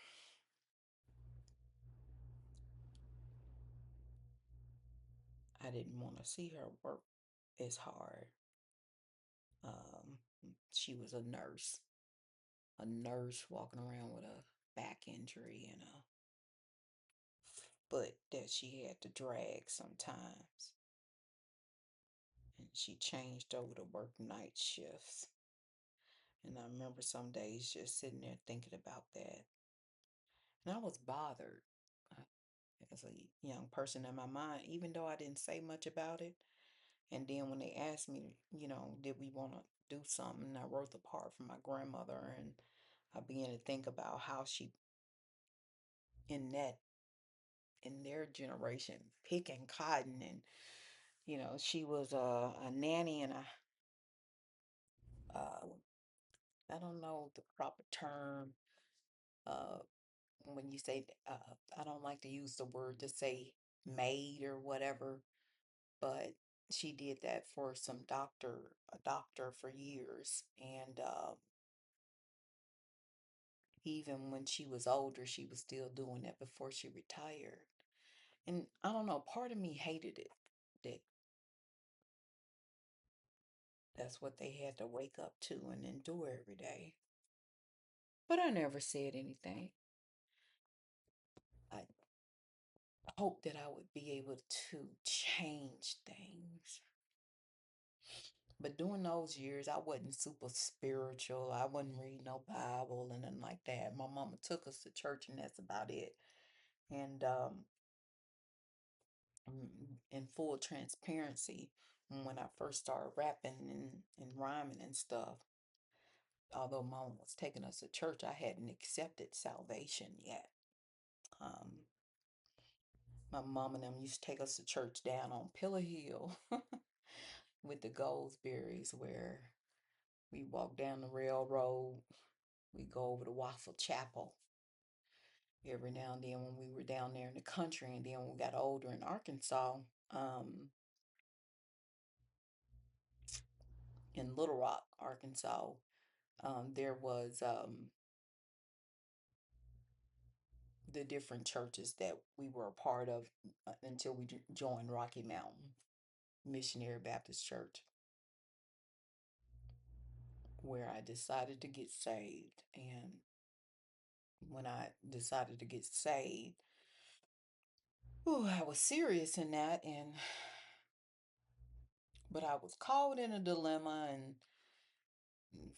I didn't want to see her work as hard. Um, she was a nurse walking around with a back injury and a foot that she had to drag sometimes. And she changed over to work night shifts. And I remember some days just sitting there thinking about that. And I was bothered uh, as a young person in my mind, even though I didn't say much about it. And then when they asked me, did we want to do something, I wrote the part for my grandmother, and I began to think about how she, in that, in their generation, picking cotton, and she was a nanny and a I don't know the proper term. Uh, when you say, I don't like to use the word to say maid or whatever, but she did that for a doctor for years. And even when she was older, she was still doing that before she retired. And I don't know, part of me hated it that that's what they had to wake up to and endure every day. But I never said anything. I hoped that I would be able to change things. But during those years, I wasn't super spiritual. I wasn't reading no Bible and nothing like that. My mama took us to church, and that's about it. And in full transparency, when I first started rapping and rhyming and stuff, although mama was taking us to church, I hadn't accepted salvation yet. Um, my mom and them used to take us to church down on Pillar Hill with the Goldsberries, where we walk down the railroad. We go over to Waffle Chapel every now and then when we were down there in the country. And then when we got older in Arkansas, um, in Little Rock, Arkansas, there was the different churches that we were a part of until we joined Rocky Mountain Missionary Baptist Church, where I decided to get saved. And when I decided to get saved, ooh, I was serious in that, and but I was caught in a dilemma and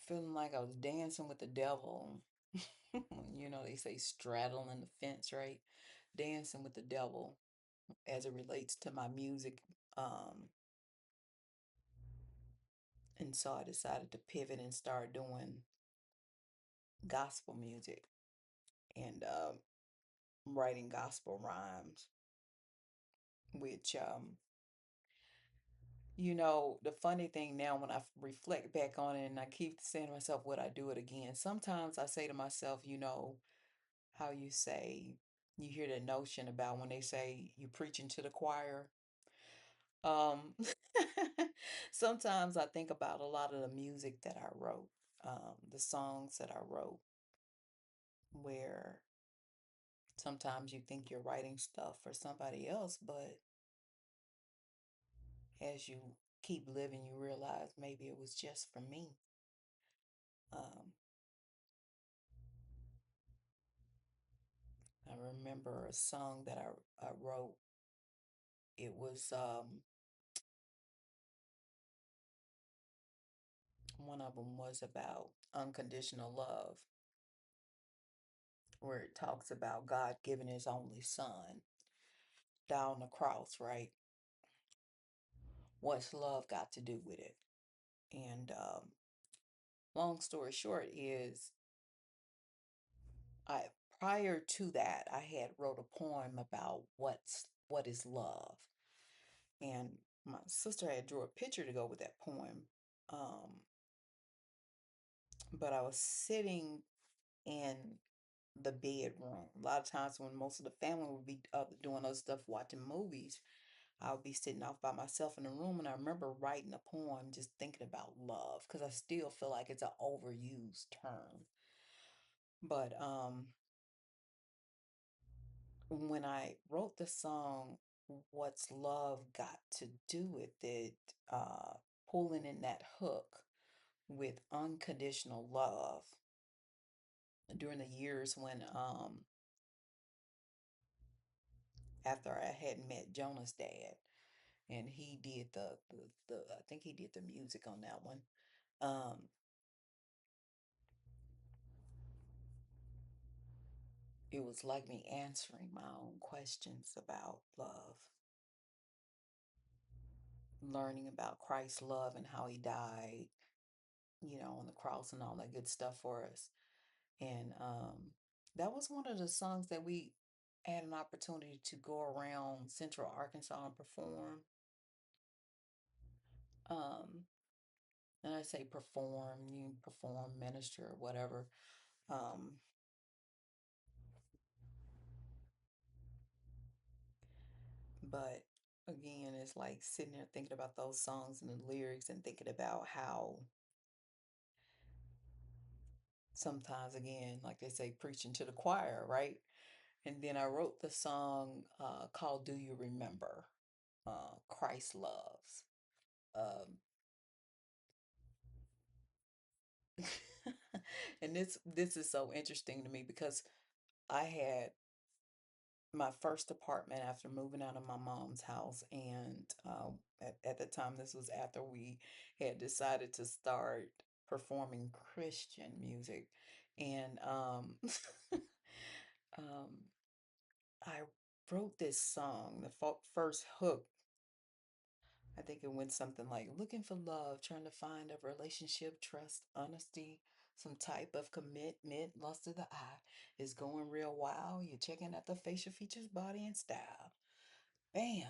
feeling like I was dancing with the devil. You know, they say straddling the fence, right? Dancing with the devil as it relates to my music. Um, and so I decided to pivot and start doing gospel music and writing gospel rhymes, which, the funny thing now when I reflect back on it and I keep saying to myself, would I do it again? Sometimes I say to myself, how you say, you hear that notion about when they say you preaching to the choir. Um, Sometimes I think about a lot of the music that I wrote, the songs that I wrote, where sometimes you think you're writing stuff for somebody else, but as you keep living, you realize maybe it was just for me. Um, I remember a song that I wrote. It was one of them was about unconditional love, where it talks about God giving his only son down the cross, right? What's love got to do with it? And long story short is I prior to that I had wrote a poem about what is love. And my sister had drew a picture to go with that poem. Um, but I was sitting in the bedroom. A lot of times when most of the family would be up doing other stuff, watching movies, I would be sitting off by myself in the room. And I remember writing a poem just thinking about love because I still feel like it's an overused term. But when I wrote the song, What's Love Got to Do with It, pulling in that hook with unconditional love during the years when after I had met Jonah's dad and he did the I think he did the music on that one. Um, it was like me answering my own questions about love, learning about Christ's love and how he died, on the cross and all that good stuff for us. And that was one of the songs that we had an opportunity to go around Central Arkansas and perform. Um, And I say perform, you perform, minister, or whatever. Um, but again, it's like sitting there thinking about those songs and the lyrics and thinking about how sometimes, again, like they say, preaching to the choir, right? And then I wrote the song called Do You Remember? Christ Loves. Um, and this is so interesting to me because I had my first apartment after moving out of my mom's house, and at the time, this was after we had decided to start performing Christian music, and um, I wrote this song. The first hook, I think it went something like looking for love, trying to find a relationship, trust, honesty, some type of commitment, lust of the eye is going real wild. You're checking out the facial features, body, and style. Bam,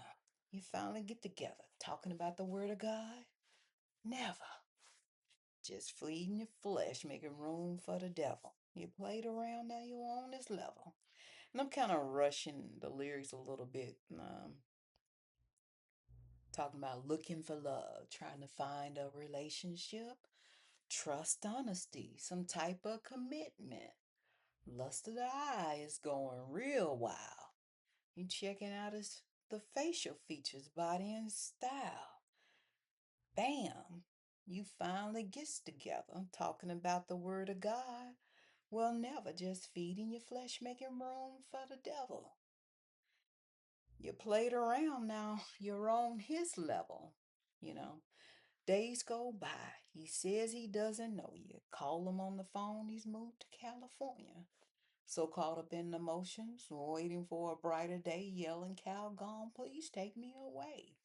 you finally get together talking about the word of God. Never. Just feeding your flesh, making room for the devil. You played around, now you're on this level. And I'm kind of rushing the lyrics a little bit. Talking about looking for love, trying to find a relationship, trust, honesty, some type of commitment. Lust of the eye is going real wild. You checking out the facial features, body, and style. Bam! You finally gets together talking about the word of God. Well, never just feeding your flesh, making room for the devil. You played around now, you're on his level, you know. Days go by. He says he doesn't know you. Call him on the phone. He's moved to California. So caught up in emotions, waiting for a brighter day, yelling, "Cal gone, please take me away."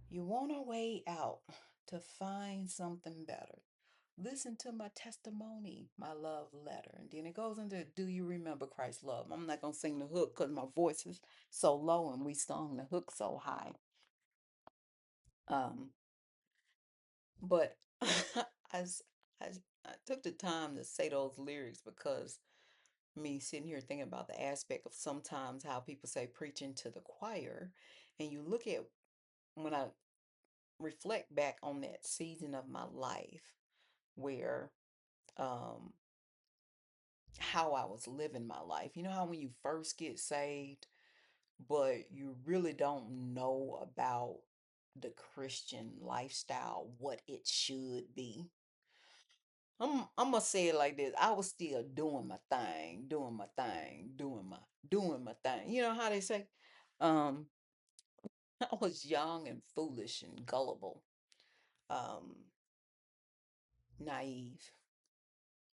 You want a way out to find something better. Listen to my testimony, my love letter. And then it goes into Do You Remember Christ's Love? I'm not going to sing the hook because my voice is so low and we sung the hook so high. Um, But as as I took the time to say those lyrics because me sitting here thinking about the aspect of sometimes how people say preaching to the choir, and you look at when I reflect back on that season of my life where um how I was living my life. You know how when you first get saved, but you really don't know about the Christian lifestyle, what it should be. I'm gonna say it like this. I was still doing my thing, doing my thing, doing my thing. You know how they say? Um, I was young and foolish and gullible, um, naive.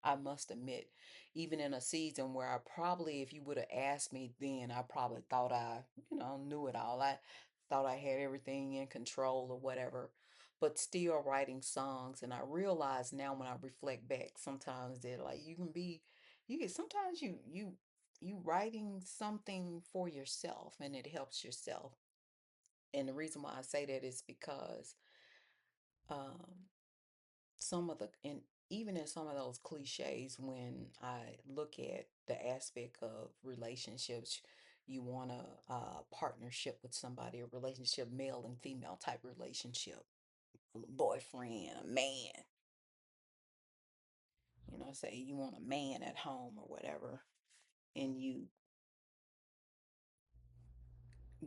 I must admit, even in a season where I probably, if you would have asked me then, I probably thought knew it all. I thought I had everything in control or whatever, but still writing songs. And I realize now when I reflect back, sometimes that like you get, sometimes you writing something for yourself and it helps yourself. And the reason why I say that is because, um, some of the and even in some of those cliches when I look at the aspect of relationships, you want a partnership with somebody, a relationship, male and female type relationship, boyfriend, a man, say you want a man at home or whatever, and you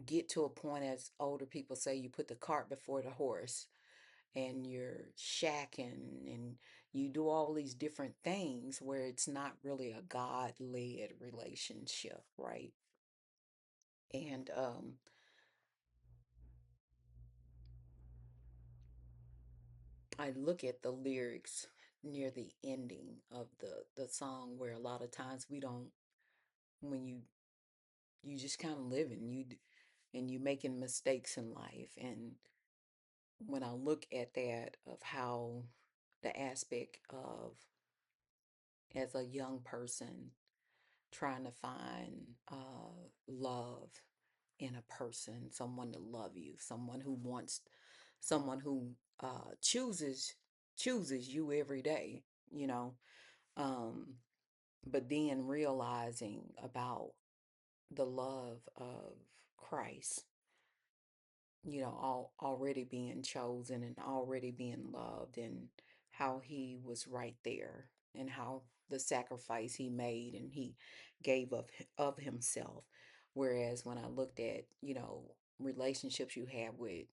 get to a point, as older people say, you put the cart before the horse and you're shacking and you do all these different things where it's not really a God-led relationship, right? And I look at the lyrics near the ending of the song where a lot of times we don't, when you just kind of living, and you making mistakes in life. And when I look at that of how the aspect of as a young person trying to find love in a person, someone to love you, someone who wants someone who chooses you every day, you know. Um, but then realizing about the love of Christ, already being chosen and already being loved, and how he was right there, and how the sacrifice he made and he gave of himself. Whereas when I looked at, relationships you have with,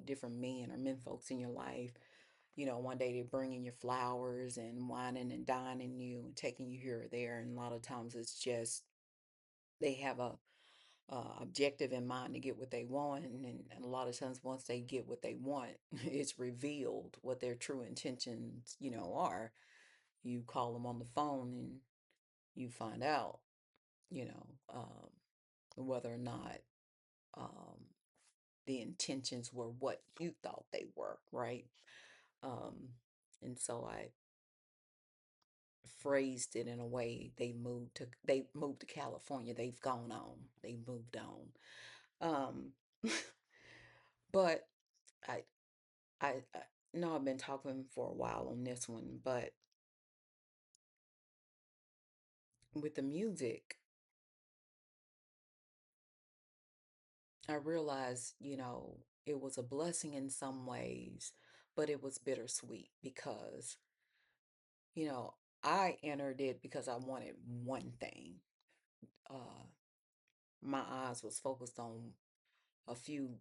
different men or men folks in your life, one day they're bringing you flowers and whining and dining you and taking you here or there. And a lot of times it's just they have a objective in mind to get what they want. And a lot of times, once they get what they want, it's revealed what their true intentions, are. You call them on the phone and you find out, you know, whether or not um, the intentions were what you thought they were, right? Um, and so I phrased it in a way, they moved to California. They've gone on. They moved on. But I I know I've been talking for a while on this one, but with the music, I realized, it was a blessing in some ways, but it was bittersweet because, you know, I entered it because I wanted one thing. Uh, my eyes was focused on a few,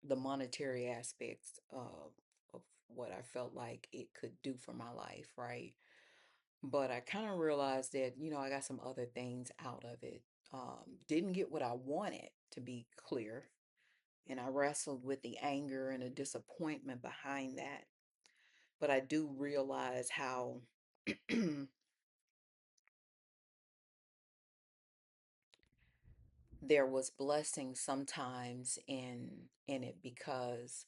the monetary aspects of what I felt like it could do for my life, right? But I kind of realized that, I got some other things out of it. Didn't get what I wanted, to be clear. And I wrestled with the anger and the disappointment behind that. But I do realize how there was blessing sometimes in it, because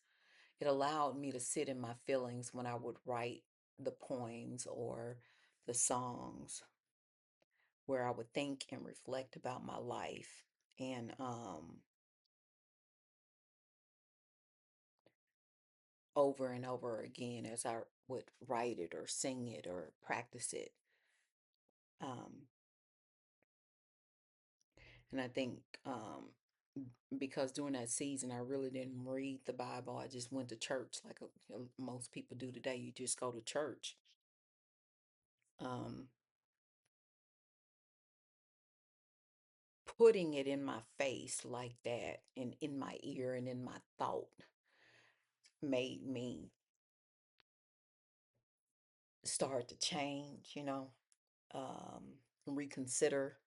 it allowed me to sit in my feelings when I would write the poems or the songs, where I would think and reflect about my life. And over and over again as I would write it or sing it or practice it. Um, and I think because during that season, I really didn't read the Bible. I just went to church like most people do today. You just go to church. Um, Putting it in my face like that and in my ear and in my thought made me start to change, reconsider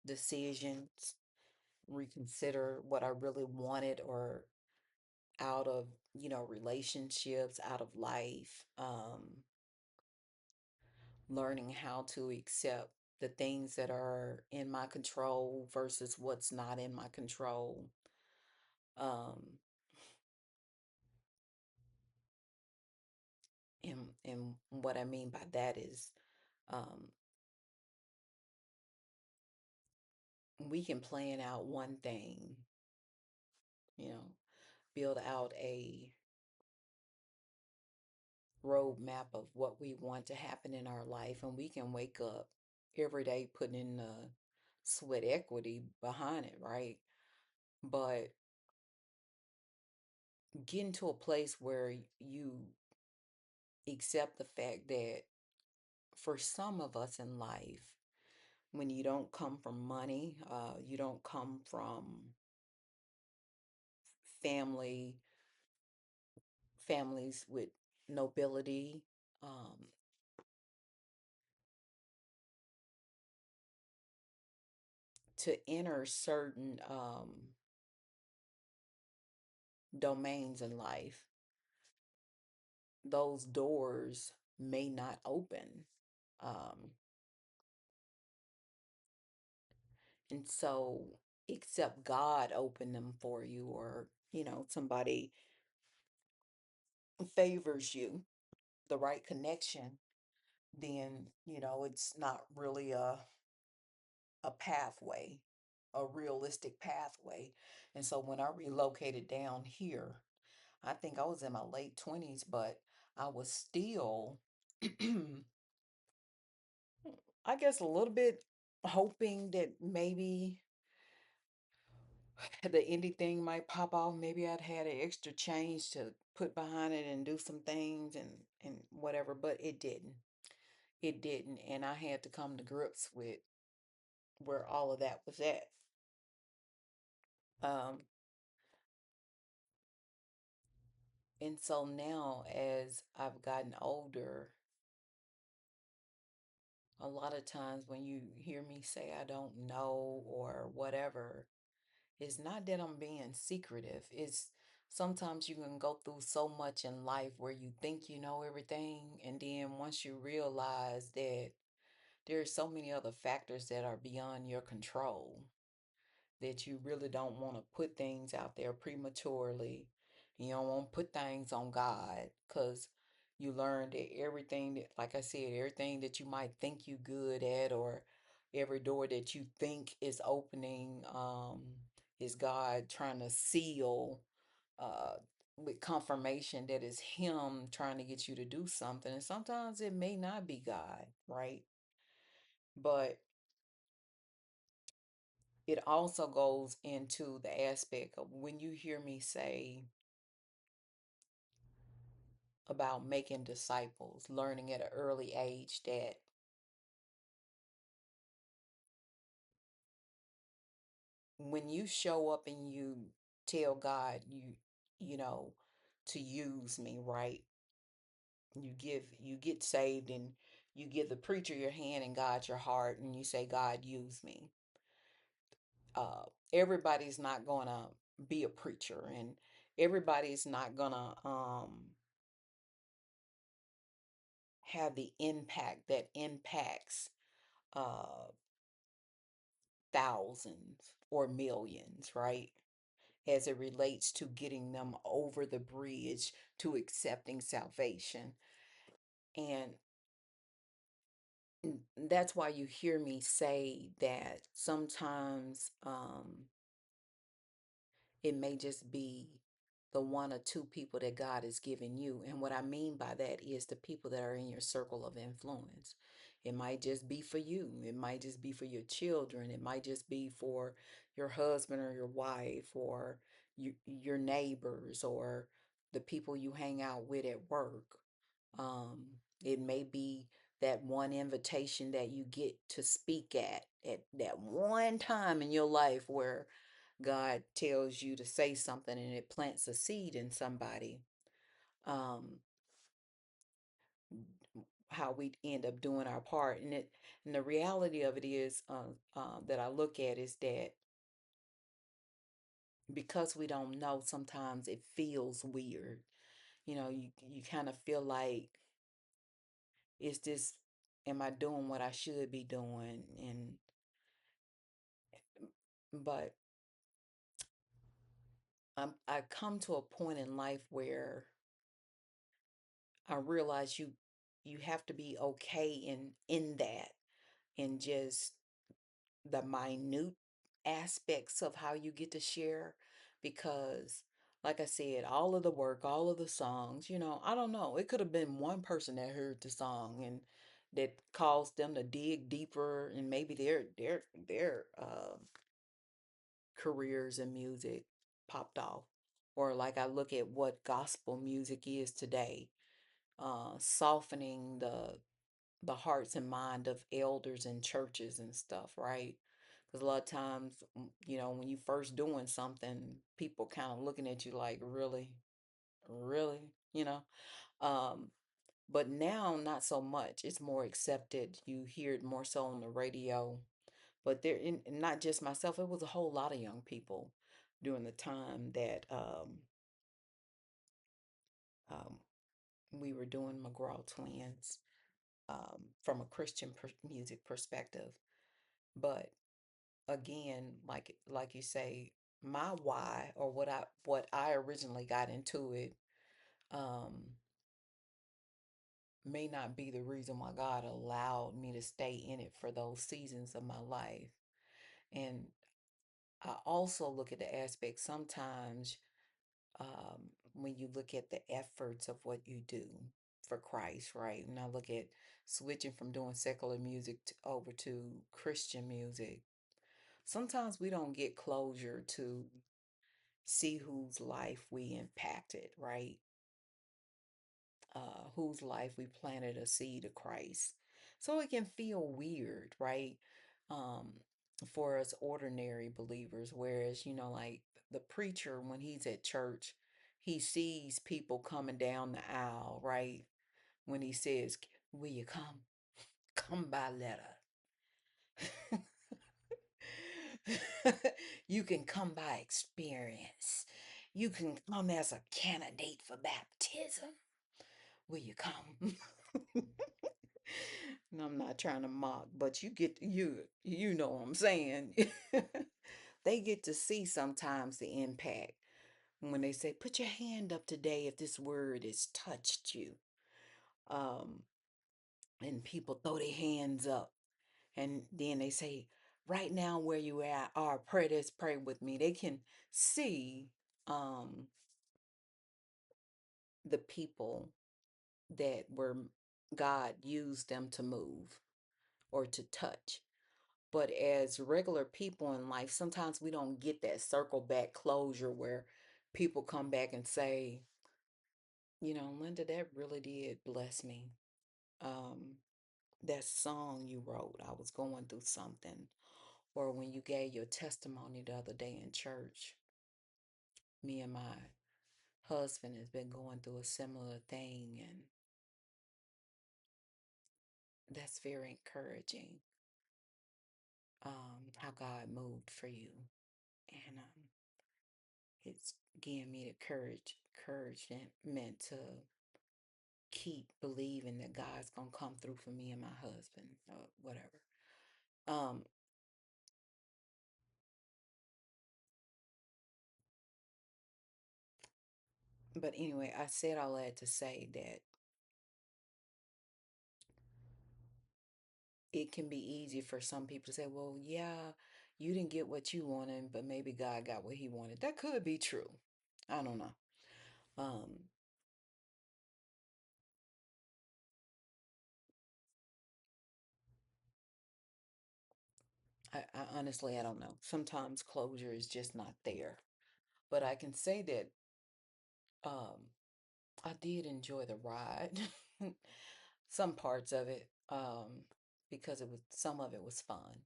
decisions, reconsider what I really wanted, or out of, relationships, out of life, learning how to accept the things that are in my control versus what's not in my control. Um, and what I mean by that is, um, we can plan out one thing, you know, build out a roadmap of what we want to happen in our life, and we can wake up every day putting in the sweat equity behind it, right? But getting to a place where you accept the fact that for some of us in life, when you don't come from money, you don't come from family families with nobility, um, to enter certain domains in life, those doors may not open. Um, and so, except God open them for you, or, somebody favors you, the right connection, then, it's not really a pathway, a realistic pathway. And so when I relocated down here, I think I was in my late 20s, but I was still, I guess, a little bit hoping that maybe the indie thing might pop off. Maybe I'd had an extra change to put behind it and do some things and whatever, but it didn't. It didn't, and I had to come to grips with where all of that was at. Um, and so now, as I've gotten older, a lot of times when you hear me say I don't know or whatever, it's not that I'm being secretive. It's sometimes you can go through so much in life where you think you know everything, and then once you realize that there's so many other factors that are beyond your control, that you really don't want to put things out there prematurely. You don't want to put things on God because you learn that everything that, like I said, everything that you might think you good at, or every door that you think is opening, is God trying to seal uh, with confirmation that it's Him trying to get you to do something. And sometimes it may not be God, right? But it also goes into the aspect of when you hear me say about making disciples, learning at an early age that when you show up and you tell God you know, to use me, right? You get saved and you give the preacher your hand and God your heart and you say, God, use me. Uh, everybody's not gonna be a preacher, and everybody's not gonna have the impact that impacts uh, thousands or millions, right? As it relates to getting them over the bridge to accepting salvation. And that's why you hear me say that sometimes it may just be the one or two people that God has given you. And what I mean by that is the people that are in your circle of influence. It might just be for you. It might just be for your children. It might just be for your husband or your wife or your neighbors or the people you hang out with at work. Um, it may be that one invitation that you get to speak at that one time in your life where God tells you to say something and it plants a seed in somebody. Um, how we end up doing our part, and the reality of it is that I look at is that because we don't know, sometimes it feels weird. You know, you kind of feel like, is this, am I doing what I should be doing? And but I come to a point in life where I realize you have to be okay in that, and just the minute aspects of how you get to share, because like I said, all of the work, all of the songs, I don't know, it could have been one person that heard the song and that caused them to dig deeper, and maybe their careers in music popped off. Or like I look at what gospel music is today, softening the hearts and mind of elders and churches and stuff, right? Because a lot of times, when you first doing something, people kind of looking at you like, really, really, Um, but now not so much. It's more accepted. You hear it more so on the radio. But not just myself. It was a whole lot of young people during the time that um, we were doing McGraw Twins, from a Christian music perspective. But again, like you say, my why, or what I originally got into it, um, may not be the reason why God allowed me to stay in it for those seasons of my life. And I also look at the aspect sometimes, when you look at the efforts of what you do for Christ, right? And I look at switching from doing secular music over to Christian music. Sometimes we don't get closure to see whose life we impacted, right? Whose life we planted a seed of Christ. So it can feel weird, right? Um, for us ordinary believers, whereas, like the preacher, when he's at church, he sees people coming down the aisle, right? When he says, "Will you come? Come by letter." You can come by experience. You can come as a candidate for baptism. Will you come? And I'm not trying to mock, but you know what I'm saying. They get to see sometimes the impact when they say, "Put your hand up today if this word has touched you." Um, and people throw their hands up, and then they say, "Right now where you are, pray this, pray with me." They can see um the people that were God used them to move or to touch. But as regular people in life, sometimes we don't get that circle back closure where people come back and say, "Linda, that really did bless me. Um, that song you wrote, I was going through something." Or when you gave your testimony the other day in church, "Me and my husband has been going through a similar thing," and that's very encouraging. How God moved for you. And it's giving me the encouragement to keep believing that God's gonna come through for me and my husband or whatever. Um, but anyway, I said all that to say that it can be easy for some people to say, "Well, yeah, you didn't get what you wanted, but maybe God got what he wanted." That could be true. I don't know. Um, I honestly, I don't know. Sometimes closure is just not there. But I can say that um, I did enjoy the ride. Some parts of it, because some of it was fun.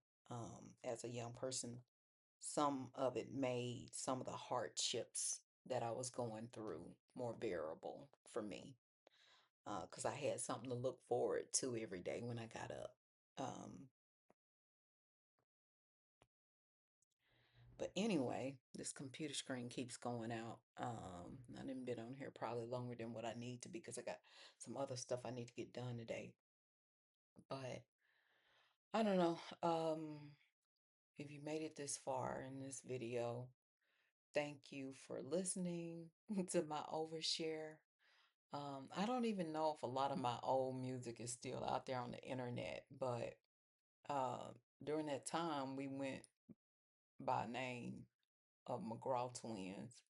As a young person, some of it made some of the hardships that I was going through more bearable for me. Because I had something to look forward to every day when I got up. Um, but anyway, this computer screen keeps going out. I didn't been on here probably longer than what I need to because I got some other stuff I need to get done today. But I don't know. If you made it this far in this video, thank you for listening to my overshare. I don't even know if a lot of my old music is still out there on the internet, but uh, during that time, we went by name of McGraw Twins.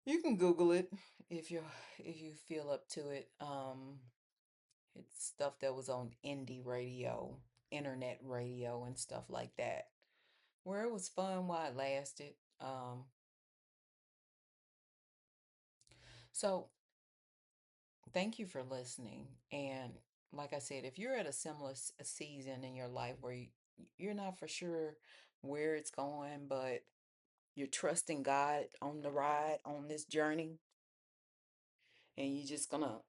You can Google it if you feel up to it. It's stuff that was on indie radio, internet radio, and stuff like that, where it was fun while it lasted. So thank you for listening. And like I said, if you're at a similar season in your life where you're not for sure where it's going, but you're trusting God on the ride, on this journey, and you're just gonna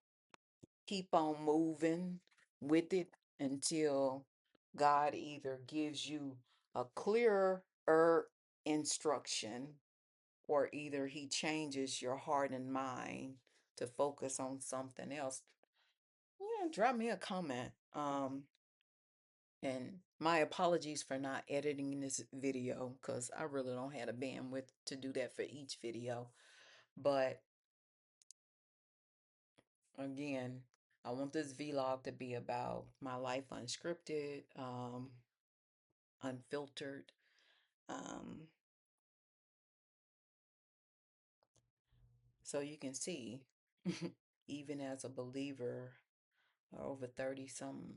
keep on moving with it until God either gives you a clearer instruction, or either he changes your heart and mind to focus on something else. Yeah, drop me a comment. And my apologies for not editing this video because I really don't have the bandwidth to do that for each video. But again, I want this vlog to be about my life unscripted, unfiltered. Um, So you can see, even as a believer over 30 some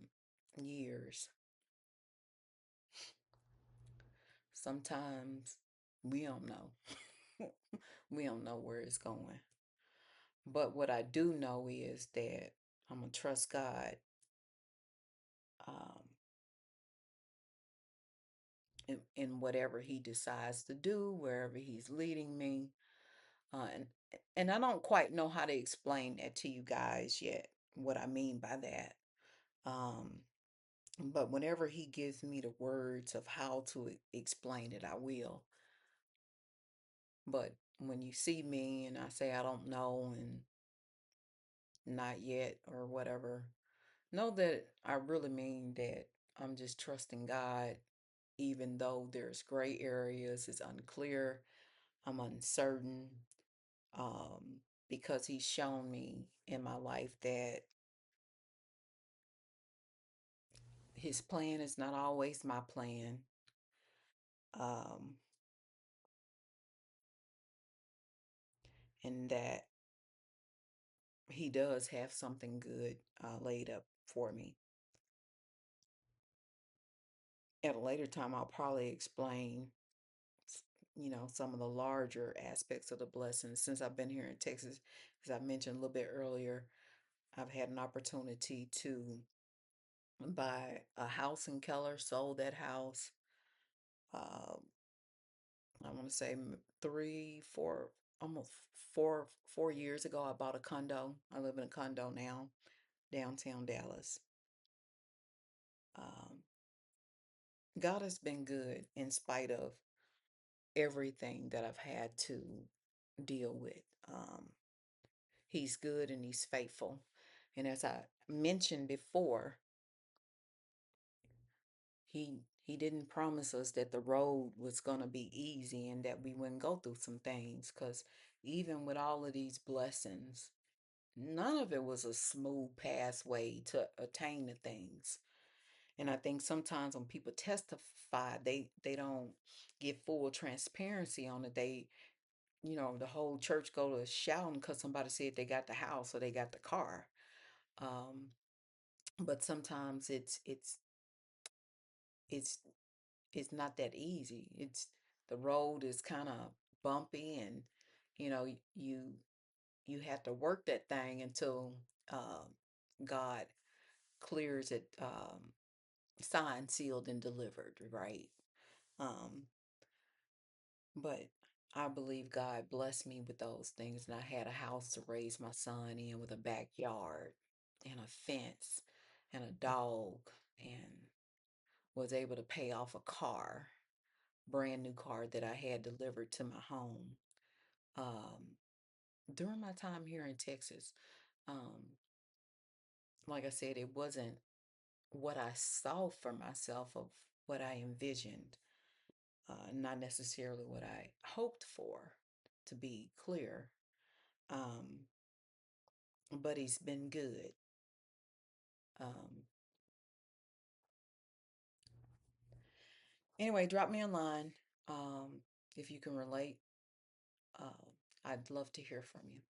years, sometimes we don't know. We don't know where it's going. But what I do know is that I'm going to trust God um, in whatever He decides to do, wherever He's leading me. And I don't quite know how to explain that to you guys yet, what I mean by that. Um, but whenever He gives me the words of how to explain it, I will. But when you see me and I say I don't know and not yet or whatever, know that I really mean that I'm just trusting God, even though there's gray areas, it's unclear, I'm uncertain, because He's shown me in my life that His plan is not always my plan. Um, and that He does have something good laid up for me. At a later time, I'll probably explain, some of the larger aspects of the blessings. Since I've been here in Texas, as I mentioned a little bit earlier, I've had an opportunity to buy a house in Keller, sold that house. Uh, I want to say three, four, almost 4 years ago, I bought a condo. I live in a condo now, downtown Dallas. Um, God has been good in spite of everything that I've had to deal with. Um, he's good and He's faithful. And as I mentioned before, he didn't promise us that the road was going to be easy and that we wouldn't go through some things, because even with all of these blessings, none of it was a smooth pathway to attain the things. And I think sometimes when people testify, they don't give full transparency on it. The whole church go to shouting because somebody said they got the house or they got the car. Um, but sometimes it's it's not that easy. It's the road is kind of bumpy, and you know you you have to work that thing until God clears it, signed, sealed, and delivered, right? Um, but I believe God blessed me with those things, and I had a house to raise my son in with a backyard and a fence and a dog, and was able to pay off a car, brand new car that I had delivered to my home um, during my time here in Texas. Um, like I said, it wasn't what I saw for myself of what I envisioned, not necessarily what I hoped for, to be clear. Um, but He's been good. Um, anyway, drop me a line if you can relate. Uh, I'd love to hear from you.